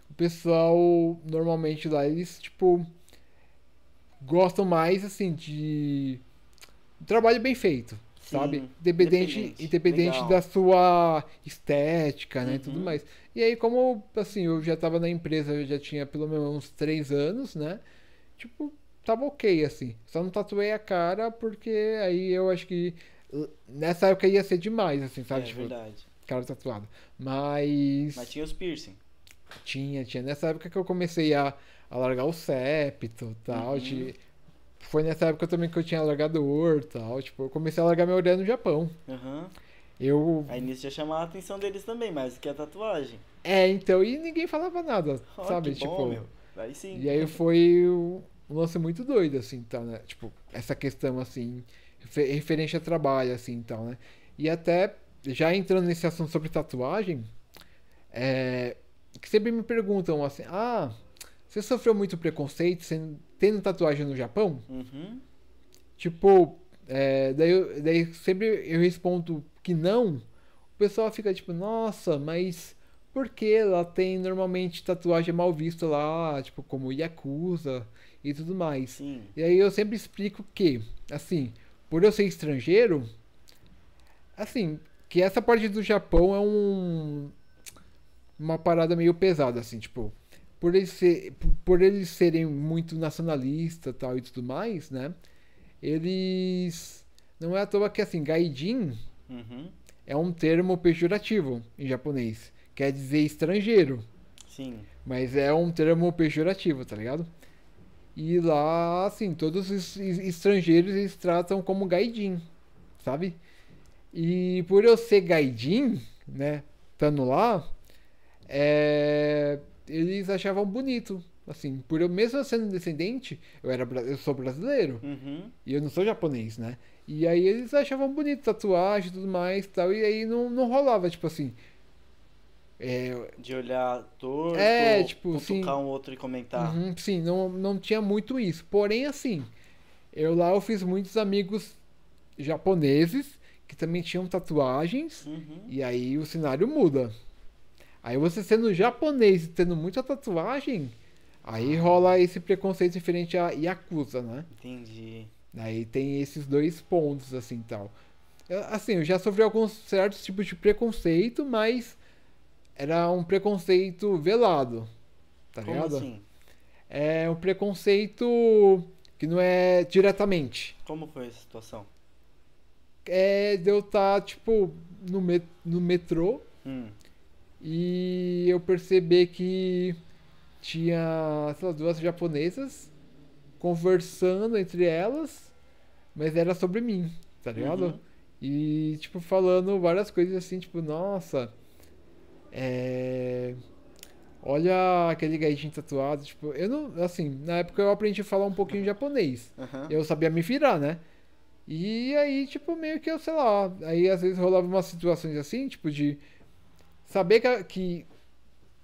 o pessoal normalmente lá, eles, tipo, gostam mais, assim, de um trabalho bem feito, sabe? Sim, Independente, independente. independente da Legal. sua estética, né, e tudo Uhum. mais. E aí, como, assim, eu já tava na empresa, eu já tinha pelo menos uns 3 anos, né? Tipo, tava ok, assim. Só não tatuei a cara porque aí eu acho que nessa época ia ser demais, assim, sabe? É Tipo, verdade. cara tatuado. Mas Mas tinha os piercing. tinha. Nessa época que eu comecei a largar o septo e tal. Uhum. Foi nessa época também que eu tinha largador e tal. Tipo, eu comecei a largar meu orelha no Japão. Aham. Eu. Aí nisso já chamava a atenção deles também, mais do que a tatuagem. Então, e ninguém falava nada, Ó, sabe? que bom, Tipo. meu. Aí sim. E aí foi um lance muito doido, assim, tá, né? Tipo, essa questão, assim, referente a trabalho, assim, tal, né? E até, já entrando nesse assunto sobre tatuagem, que sempre me perguntam, assim, você sofreu muito preconceito tendo tatuagem no Japão? Uhum. Tipo, daí sempre eu respondo que não, o pessoal fica tipo, nossa, mas por que ela tem normalmente tatuagem mal vista lá, tipo, como Yakuza e tudo mais. Sim. E aí eu sempre explico que, assim, por eu ser estrangeiro, assim, que essa parte do Japão é uma parada meio pesada, assim, tipo, por eles serem muito nacionalistas tal e tudo mais, né? Eles. Não é à toa que assim, gaijin Uhum. é um termo pejorativo em japonês. Quer dizer estrangeiro. Sim. Mas é um termo pejorativo, tá ligado? E lá, assim, todos os estrangeiros eles tratam como gaijin, sabe? E por eu ser gaijin, né, estando lá, eles achavam bonito. Assim, por eu mesmo sendo descendente, eu sou brasileiro. Uhum. E eu não sou japonês, né? E aí eles achavam bonito tatuagem e tudo mais e tal. E aí não rolava, tipo assim. De olhar torto, Tipo, cutucar sim. um outro e comentar. Sim, não tinha muito isso. Porém, assim, eu fiz muitos amigos japoneses que também tinham tatuagens. Uhum. E aí o cenário muda. Aí você sendo japonês e tendo muita tatuagem, aí rola esse preconceito referente a Yakuza, né? Entendi. Aí tem esses dois pontos, assim, tal. Assim, eu já sofri alguns certos tipos de preconceito, mas era um preconceito velado, tá Como ligado? assim? É um preconceito que não é diretamente. Como foi essa situação? É de eu estar, tipo, no metrô Hum. e eu perceber que tinha, sei lá, duas japonesas conversando entre elas, mas era sobre mim, tá ligado? Uhum. E, tipo, falando várias coisas assim, tipo, nossa, é. Olha aquele gaijin tatuado, tipo, eu não, assim, na época eu aprendi a falar um pouquinho japonês. Aham. Eu sabia me virar, né? E aí, tipo, meio que eu, sei lá, aí às vezes rolava umas situações assim, tipo, de saber que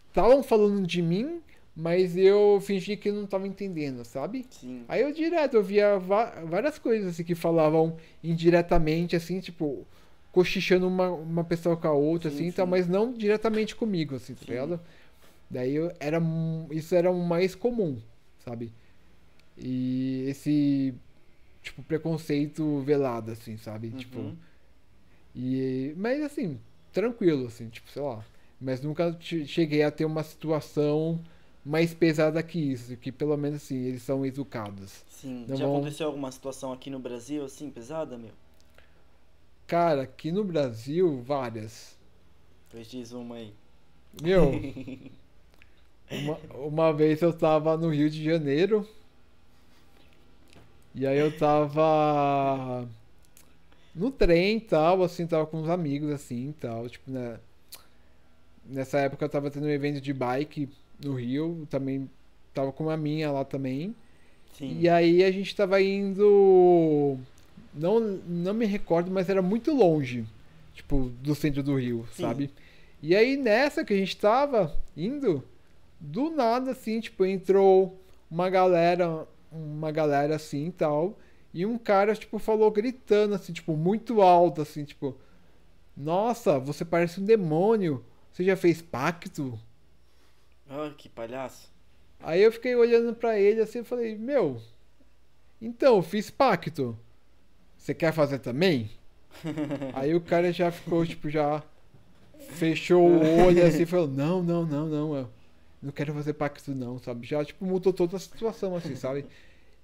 estavam falando de mim, mas eu fingi que não tava entendendo, sabe? Sim. Aí eu direto, eu via várias coisas assim que falavam indiretamente, assim, tipo, cochichando uma pessoa com a outra, Sim, assim, tal, sim. mas não diretamente comigo, assim, tá Sim. ligado? Daí isso era o mais comum, sabe? E esse, tipo, preconceito velado, assim, sabe? Tipo, Uhum. mas assim, tranquilo, assim, tipo, sei lá. Mas nunca cheguei a ter uma situação mais pesada que isso, que pelo menos assim, eles são educados. Sim. Não Já vão. aconteceu alguma situação aqui no Brasil assim, pesada, meu? Cara, aqui no Brasil, várias. Pois diz uma aí. Meu, uma vez eu tava no Rio de Janeiro, e aí eu tava no trem e tal, assim, tava com uns amigos, assim, e tal, tipo, né? Nessa época eu tava tendo um evento de bike no Rio, também tava com uma minha lá também. Sim. E aí a gente tava indo. Não me recordo, mas era muito longe, tipo, do centro do Rio, Sim. sabe? E aí nessa que a gente tava indo, do nada, assim, tipo, entrou uma galera assim e tal. E um cara, tipo, falou gritando, assim, tipo, muito alto, assim, tipo, nossa, você parece um demônio. Você já fez pacto? Ah, que palhaço. Aí eu fiquei olhando pra ele assim e falei, meu, então, eu fiz pacto. Você quer fazer também? Aí o cara já ficou, tipo, já fechou o olho assim e falou, não, eu não quero fazer pacto não, sabe? Já, tipo, mudou toda a situação, assim, sabe?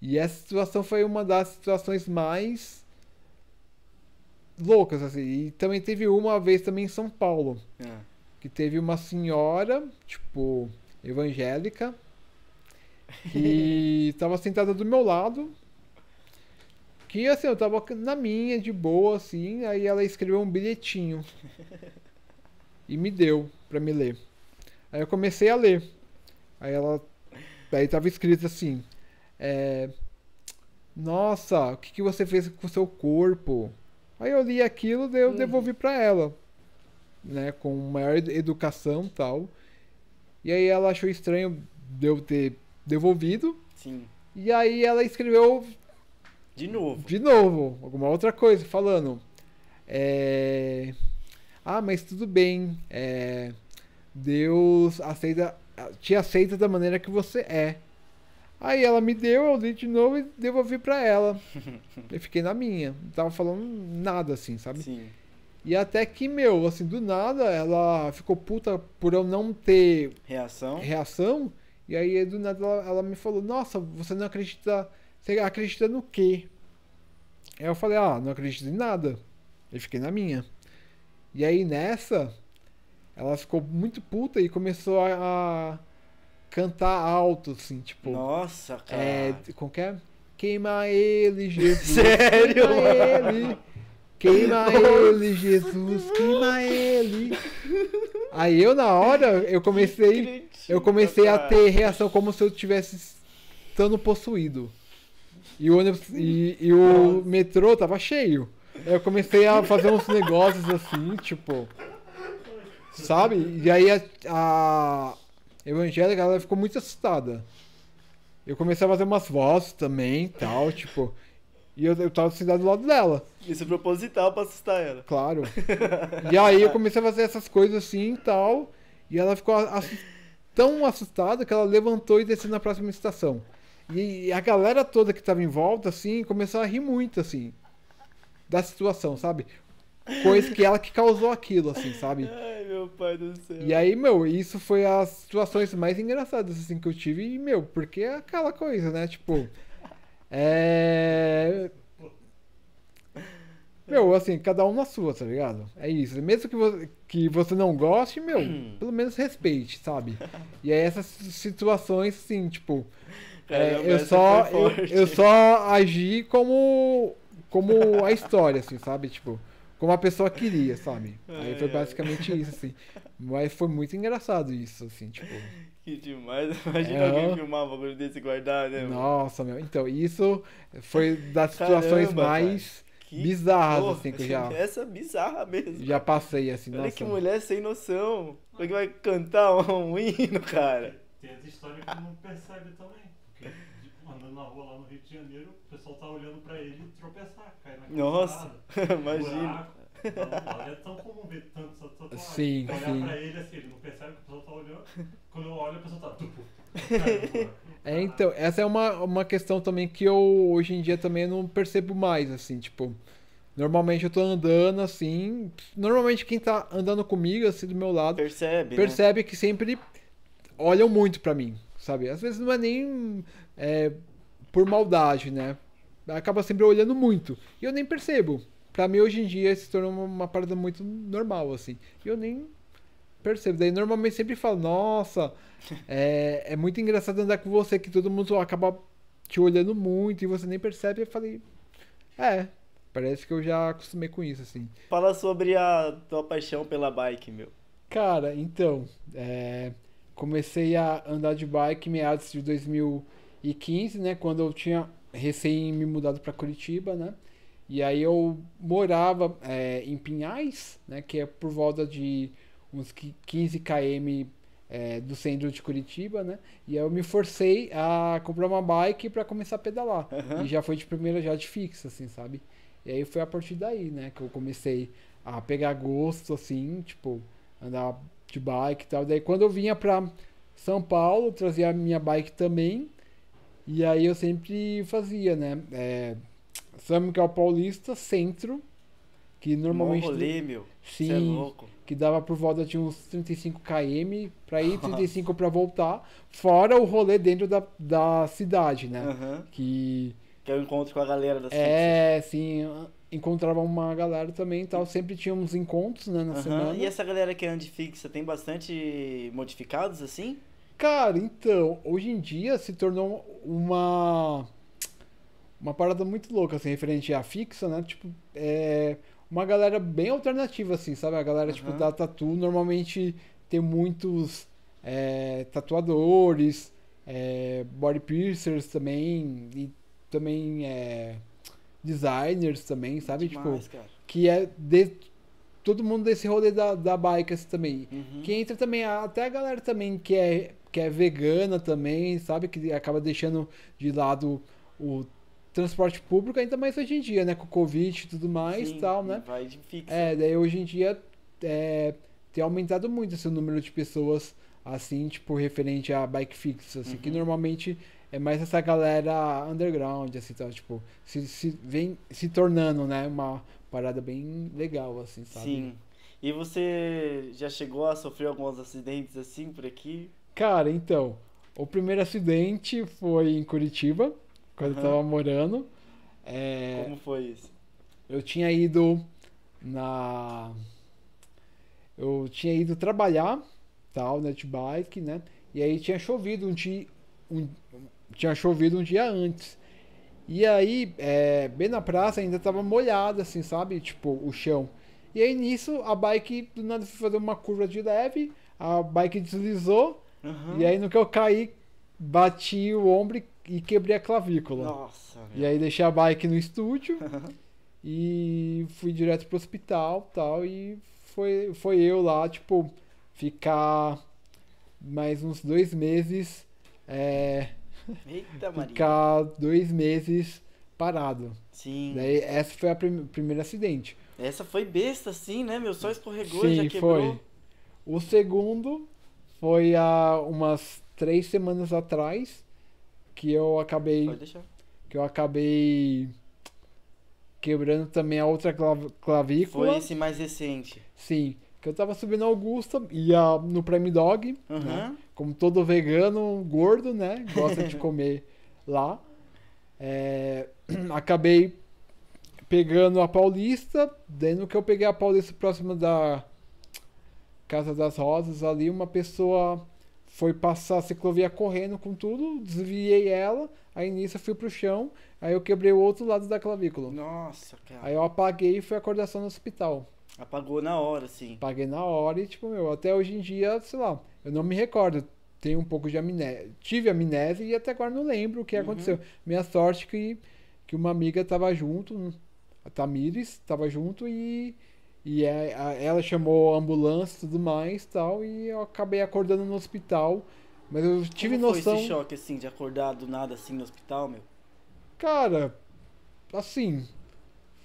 E essa situação foi uma das situações mais loucas, assim. E também teve uma vez também em São Paulo, Ah. que teve uma senhora, tipo, evangélica, que tava sentada do meu lado, que assim, eu tava na minha, de boa, assim, aí ela escreveu um bilhetinho e me deu pra me ler. Aí eu comecei a ler. Aí tava escrito assim, nossa, o que você fez com o seu corpo? Aí eu li aquilo, daí eu devolvi pra ela, né, com maior educação e tal. E aí ela achou estranho de eu ter devolvido. Sim. E aí ela escreveu De novo. de novo alguma outra coisa, falando: Ah, mas tudo bem. Deus te aceita da maneira que você é. Aí ela me deu, eu li de novo e devolvi pra ela. Eu fiquei na minha. Não tava falando nada assim, sabe? Sim. E até que, meu, assim, do nada, ela ficou puta por eu não ter Reação. reação. E aí, do nada, ela me falou: Nossa, você não acredita. Você acredita no quê? Aí eu falei: Ah, não acredito em nada. Eu fiquei na minha. E aí, nessa, ela ficou muito puta e começou a cantar alto, assim, tipo. Nossa, cara. Como que é? Queima ele, Jesus. Sério? Queima ele. Queima ele, Jesus. Queima ele. Aí eu, na hora, eu comecei a ter reação como se eu tivesse estando possuído. E o ônibus e o metrô tava cheio. Aí eu comecei a fazer uns negócios assim, tipo. Sabe? E aí a evangélica, ela ficou muito assustada. Eu comecei a fazer umas vozes também, tal, tipo. E eu tava sentado do lado dela. Isso é proposital pra assustar ela. Claro. E aí eu comecei a fazer essas coisas assim e tal. E ela ficou tão assustada que ela levantou e desceu na próxima estação. E a galera toda que tava em volta, assim, começou a rir muito, assim, da situação, sabe? Coisa que ela que causou aquilo, assim, sabe? Ai, meu pai do céu. E aí, meu, isso foi as situações mais engraçadas, assim, que eu tive. E, meu, porque é aquela coisa, né? Tipo, Meu, assim, cada um na sua, tá ligado? É isso. Mesmo que você não goste, meu, pelo menos respeite, sabe? E aí essas situações, assim, tipo, Caramba, eu essa só foi forte. eu só agi como a história, assim, sabe? Tipo, como a pessoa queria, sabe? Aí foi Ai, ai. basicamente isso, assim. Mas foi muito engraçado isso, assim, tipo. Que demais. Imagina É, alguém ó. filmar um bagulho desse e guardar, né, mano? Nossa, meu. Então, isso foi das situações Caramba, mais Que bizarras, porra, assim, que eu já, Essa é bizarra mesmo. já passei, assim, Olha nossa. que mulher sem noção. Como é que vai cantar um hino, cara? Tem essa história que não percebe também. Porque andando na rua lá no Rio de Janeiro, o pessoal tá olhando pra ele e tropeçar, cair na Nossa, calçada, imagina. buraco. Não é tão comum ver tanto essa tatuagem. Sim, Olhar sim. pra ele assim, ele não percebe que o pessoal tá olhando. Quando eu olho, a pessoa tá caindo no buraco. Então, essa é uma questão também que eu, hoje em dia, também não percebo mais, assim, tipo, normalmente eu tô andando, assim, normalmente quem tá andando comigo, assim, do meu lado, Percebe, percebe que sempre olham muito pra mim, sabe? Às vezes não é nem por maldade, né? Acaba sempre olhando muito, e eu nem percebo. Pra mim, hoje em dia, se tornou uma parada muito normal, assim, e eu nem percebo. Daí, normalmente, sempre falo, nossa, é muito engraçado andar com você, que todo mundo acaba te olhando muito, e você nem percebe. Eu falei, parece que eu já acostumei com isso, assim. né? Fala sobre a tua paixão pela bike, meu. Cara, então, comecei a andar de bike em meados de 2015, né? Quando eu tinha recém me mudado para Curitiba, né? E aí eu morava em Pinhais, né? Que é por volta de uns 15 km do centro de Curitiba, né? E aí eu me forcei a comprar uma bike para começar a pedalar. Aham. E já foi de primeira, já de fixa, assim, sabe? E aí foi a partir daí, né? Que eu comecei a pegar gosto, assim, tipo, andar de bike e tal. Daí quando eu vinha pra São Paulo, eu trazia a minha bike também. E aí eu sempre fazia, né? São Miguel Paulista, centro, que normalmente... Mó rolê, meu. Sim, Cê é louco. que dava por volta de uns 35 km pra ir, 35 pra voltar. Fora o rolê dentro da cidade, né? Aham. Que Que é o encontro com a galera da sim. encontrava uma galera também e tal. Sempre tinha uns encontros, né, na Aham. semana. E essa galera que anda de fixa tem bastante modificados assim? Cara, então, hoje em dia se tornou uma parada muito louca, assim, referente à fixa, né? Tipo, é uma galera bem alternativa, assim, sabe? A galera, tipo, Aham. da tatu normalmente tem muitos tatuadores, body piercers também, e também designers também, sabe? Demais, Tipo, cara. que todo mundo desse rolê da bike, assim, também. Uhum. Que entra também, até a galera também que é vegana também, sabe? Que acaba deixando de lado o transporte público, ainda mais hoje em dia, né? Com o Covid e tudo mais e Sim, tal, e né? vai de fixa. Daí hoje em dia tem aumentado muito esse número de pessoas, assim, tipo, referente a bike fixa, assim, que Uhum. normalmente é mais essa galera underground, assim, tal, tipo, vem se tornando, né? Uma parada bem legal, assim, sabe? Sim. E você já chegou a sofrer alguns acidentes assim por aqui? Cara, então, o primeiro acidente foi em Curitiba, quando eu Aham. tava morando. É, Como foi isso? eu tinha ido na. Eu tinha ido trabalhar, tal, né, de bike, né? E aí tinha chovido tinha chovido um dia antes. E aí, bem na praça ainda tava molhado, assim, sabe? Tipo, o chão. E aí nisso, a bike do nada foi fazer uma curva de leve, a bike deslizou. Aham. E aí no que eu caí, bati o ombro e quebrei a clavícula. Nossa, E meu. aí deixei a bike no estúdio e fui direto pro hospital tal. E foi eu lá, tipo, ficar mais uns 2 meses. Eita, Maria. Ficar 2 meses parado. Sim. Daí essa foi a primeiro acidente. Essa foi besta, assim, né? Meu só escorregou e já Sim, quebrou. foi. O segundo foi há umas 3 semanas atrás que eu acabei Pode deixar. quebrando também a outra clavícula. Foi esse mais recente. Sim, que eu tava subindo Augusta, ia no Prime Dog, né? Aham. Como todo vegano gordo, né? Gosta de comer lá. Acabei pegando a Paulista, daí no que eu peguei a Paulista próxima da Casa das Rosas ali, uma pessoa foi passar a ciclovia correndo com tudo, desviei ela, aí nisso eu fui pro chão, aí eu quebrei o outro lado da clavícula. Nossa, cara. Aí eu apaguei e fui acordação no hospital. Apagou na hora, assim. Paguei na hora e, tipo, meu, até hoje em dia, sei lá, eu não me recordo. Tenho um pouco de amnésia. Tive amnésia e até agora não lembro o que aconteceu. Minha sorte que uma amiga tava junto, a Tamires tava junto ela chamou a ambulância e tudo mais tal, e eu acabei acordando no hospital. Mas eu tive Como noção. foi esse choque, assim, de acordar do nada, assim, no hospital, meu? Cara, assim,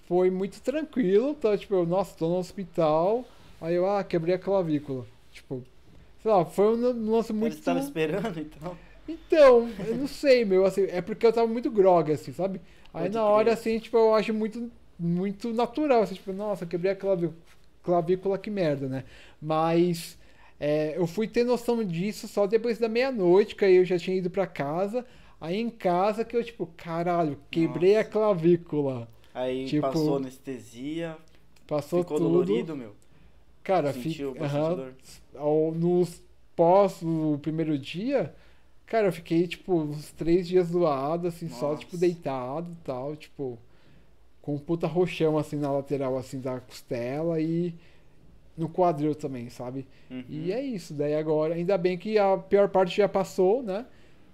foi muito tranquilo, tá? Tipo, nossa, tô no hospital, aí eu, quebrei a clavícula. Tipo, sei lá, foi um lance Eles muito. estavam esperando, então. Então, eu não sei, meu, assim, é porque eu tava muito grog, assim, sabe? Aí Pode na hora, crer. assim, tipo, eu acho muito natural, assim, tipo, nossa, quebrei a clavícula, que merda, né? Mas eu fui ter noção disso só depois da meia-noite, que aí eu já tinha ido pra casa. Aí em casa que eu, tipo, caralho, quebrei a Nossa. clavícula. Aí Tipo, passou anestesia, Passou ficou tudo. dolorido, meu. Cara, Sentiu fica. bastante dor. Nos pós o primeiro dia, cara, eu fiquei, tipo, uns 3 dias zoado, assim, só, tipo, Nossa. deitado e tal, tipo, com um puta roxão, assim, na lateral, assim, da costela e no quadril também, sabe? Uhum. E é isso, daí agora, ainda bem que a pior parte já passou, né?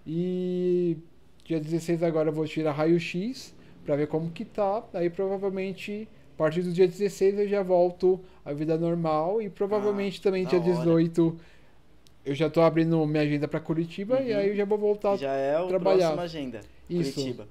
E dia 16 agora eu vou tirar raio-x pra ver como que tá, aí provavelmente a partir do dia 16 eu já volto à vida normal e provavelmente também da dia hora. 18 eu já tô abrindo minha agenda pra Curitiba e Uhum. aí eu já vou voltar Já é o trabalhar. próxima agenda. Isso, Curitiba.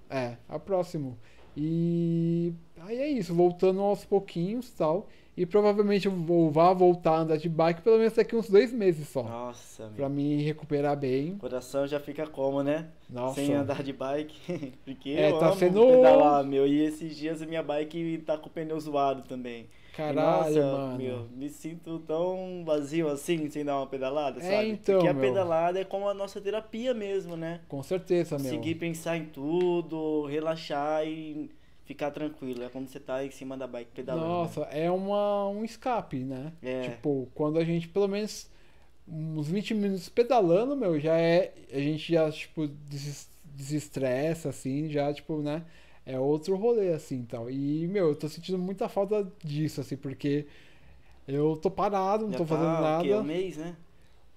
a próximo. E aí é isso, voltando aos pouquinhos e tal. E provavelmente eu vá voltar a andar de bike pelo menos daqui uns 2 meses só. Nossa, meu. Pra me recuperar bem. O coração já fica como, né? Nossa. Sem andar de bike. Porque eu tá amo sendo- pedalar, meu. E esses dias a minha bike tá com o pneu zoado também. E, Caralho, nossa, mano. meu, me sinto tão vazio assim, sem dar uma pedalada, sabe? então, Porque a meu. pedalada é como a nossa terapia mesmo, né? Com certeza, meu. Conseguir pensar em tudo, relaxar ficar tranquilo? É quando você tá em cima da bike pedalando. Nossa, é um escape, né? É. Tipo, quando a gente, pelo menos, uns 20 minutos pedalando, meu, a gente já, tipo, desestressa, assim, já, tipo, né? É outro rolê, assim, tal. E, meu, eu tô sentindo muita falta disso, assim, porque eu tô parado, não Já tô fazendo tá, o quê? nada. Um mês, né?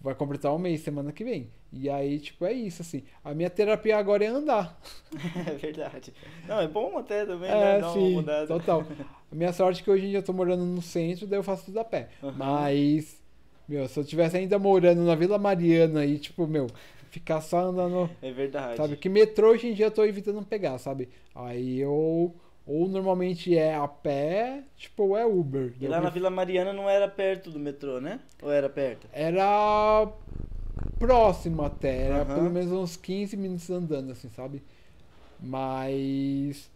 Vai completar um mês semana que vem. E aí, tipo, é isso, assim. A minha terapia agora é andar. É verdade. Não, é bom até também, É, né? Dar uma sim, mudada. total. A minha sorte é que hoje em dia eu tô morando no centro, daí eu faço tudo a pé. Aham. Mas, meu, se eu tivesse ainda morando na Vila Mariana e, tipo, meu, ficar só andando, É verdade. sabe? Que metrô hoje em dia eu tô evitando pegar, sabe? Aí eu, ou normalmente é a pé, tipo, ou é Uber. E lá na Vila Mariana não era perto do metrô, né? Ou era perto? Era próximo até, era Aham. pelo menos uns 15 minutos andando, assim, sabe? Mas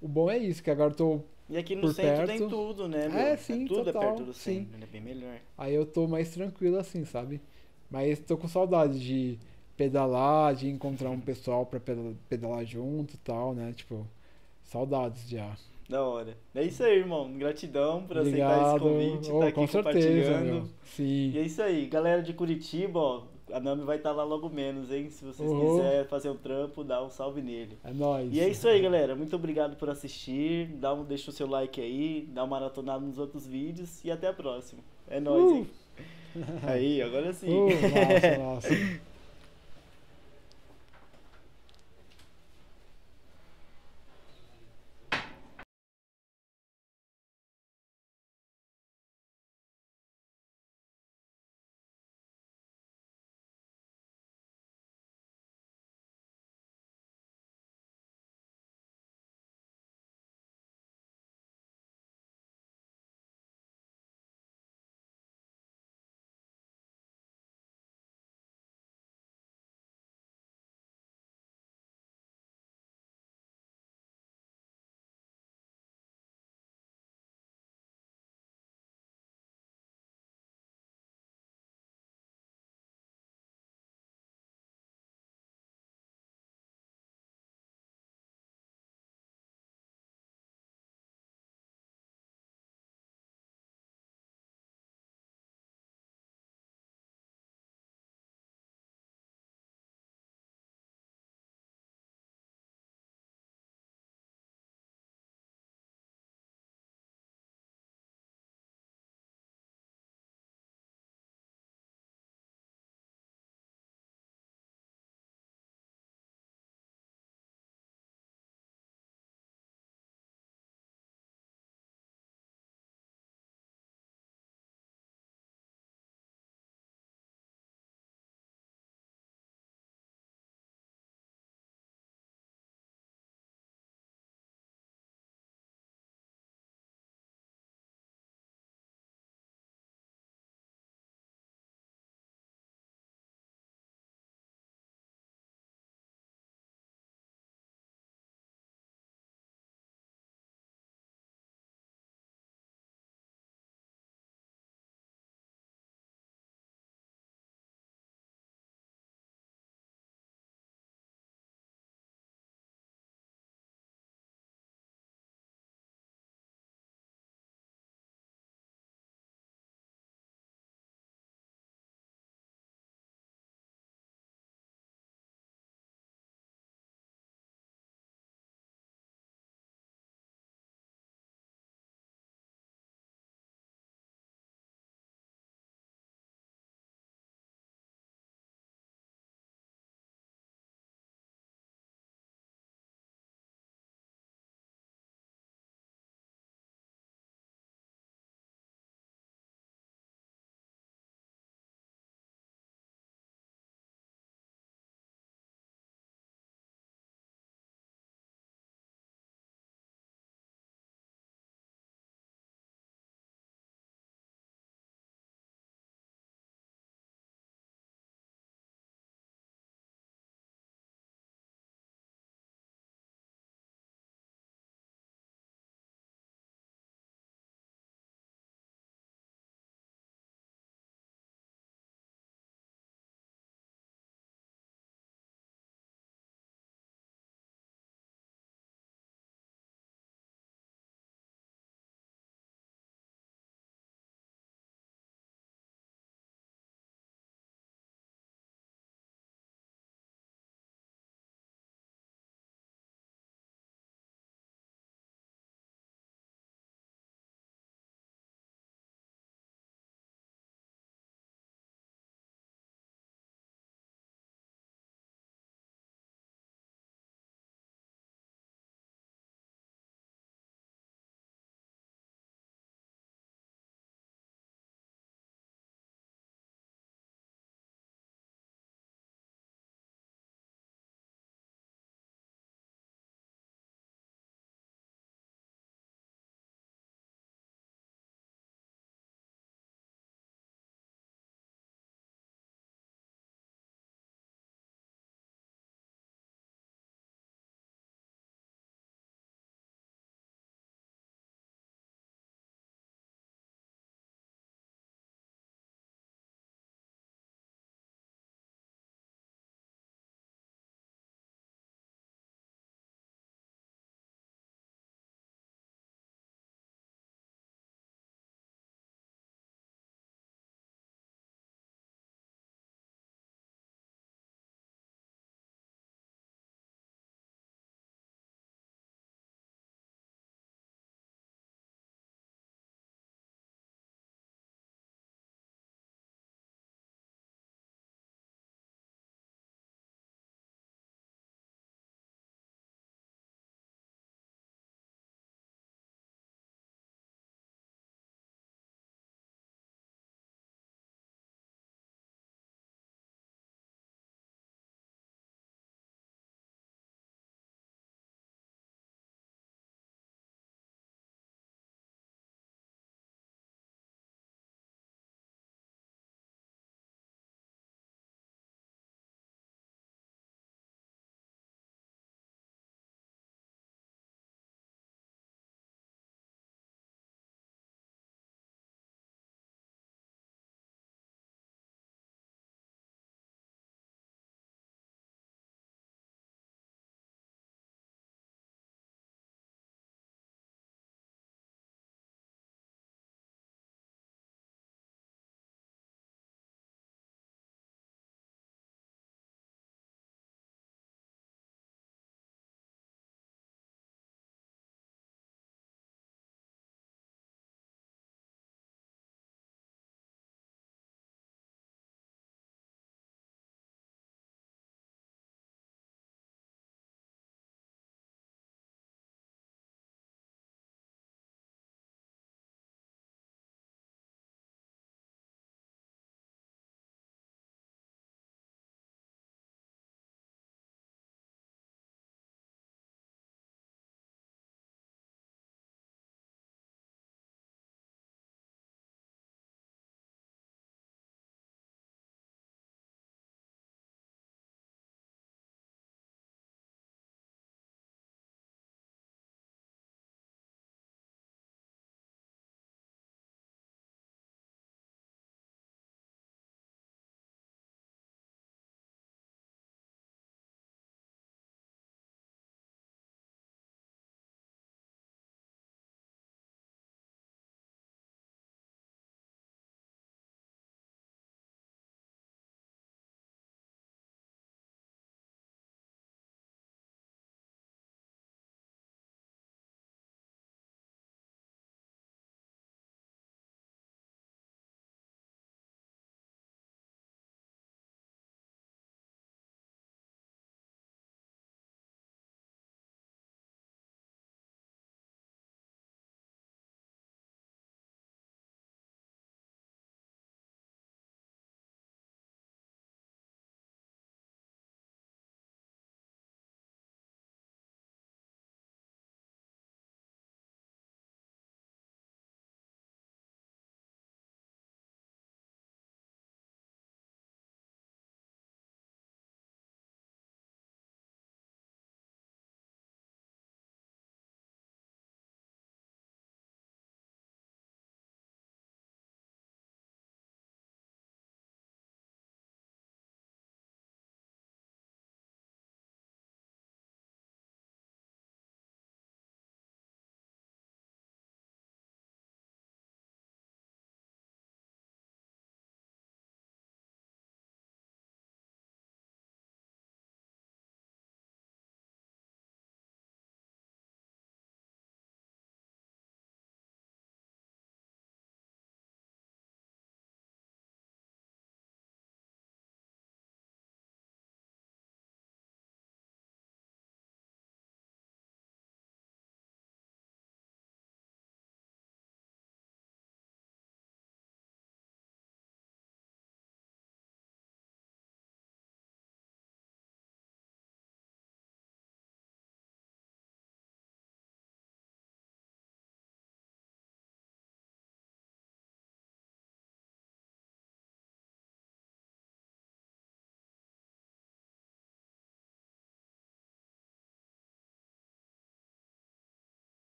o bom é isso, que agora eu tô. E aqui no Por centro tem perto. tudo, né, meu? É, sim, tudo total, é perto do sim. centro, é bem melhor. Aí eu tô mais tranquilo assim, sabe? Mas tô com saudade de pedalar, de encontrar um pessoal pra pedalar junto e tal, né? Tipo, saudades já. Da hora. É isso aí, irmão. Gratidão por aceitar esse Obrigado. convite, Oh, tá aqui com certeza, compartilhando. meu. Sim. E é isso aí, galera de Curitiba, ó. A Nami vai estar lá logo menos, hein? Se vocês Uhum. quiserem fazer um trampo, dá um salve nele. É nóis. E é isso aí, galera. Muito obrigado por assistir. Deixa o seu like aí, dá uma maratonada nos outros vídeos e até a próxima. É nóis, hein? Aí, agora sim. Massa, massa.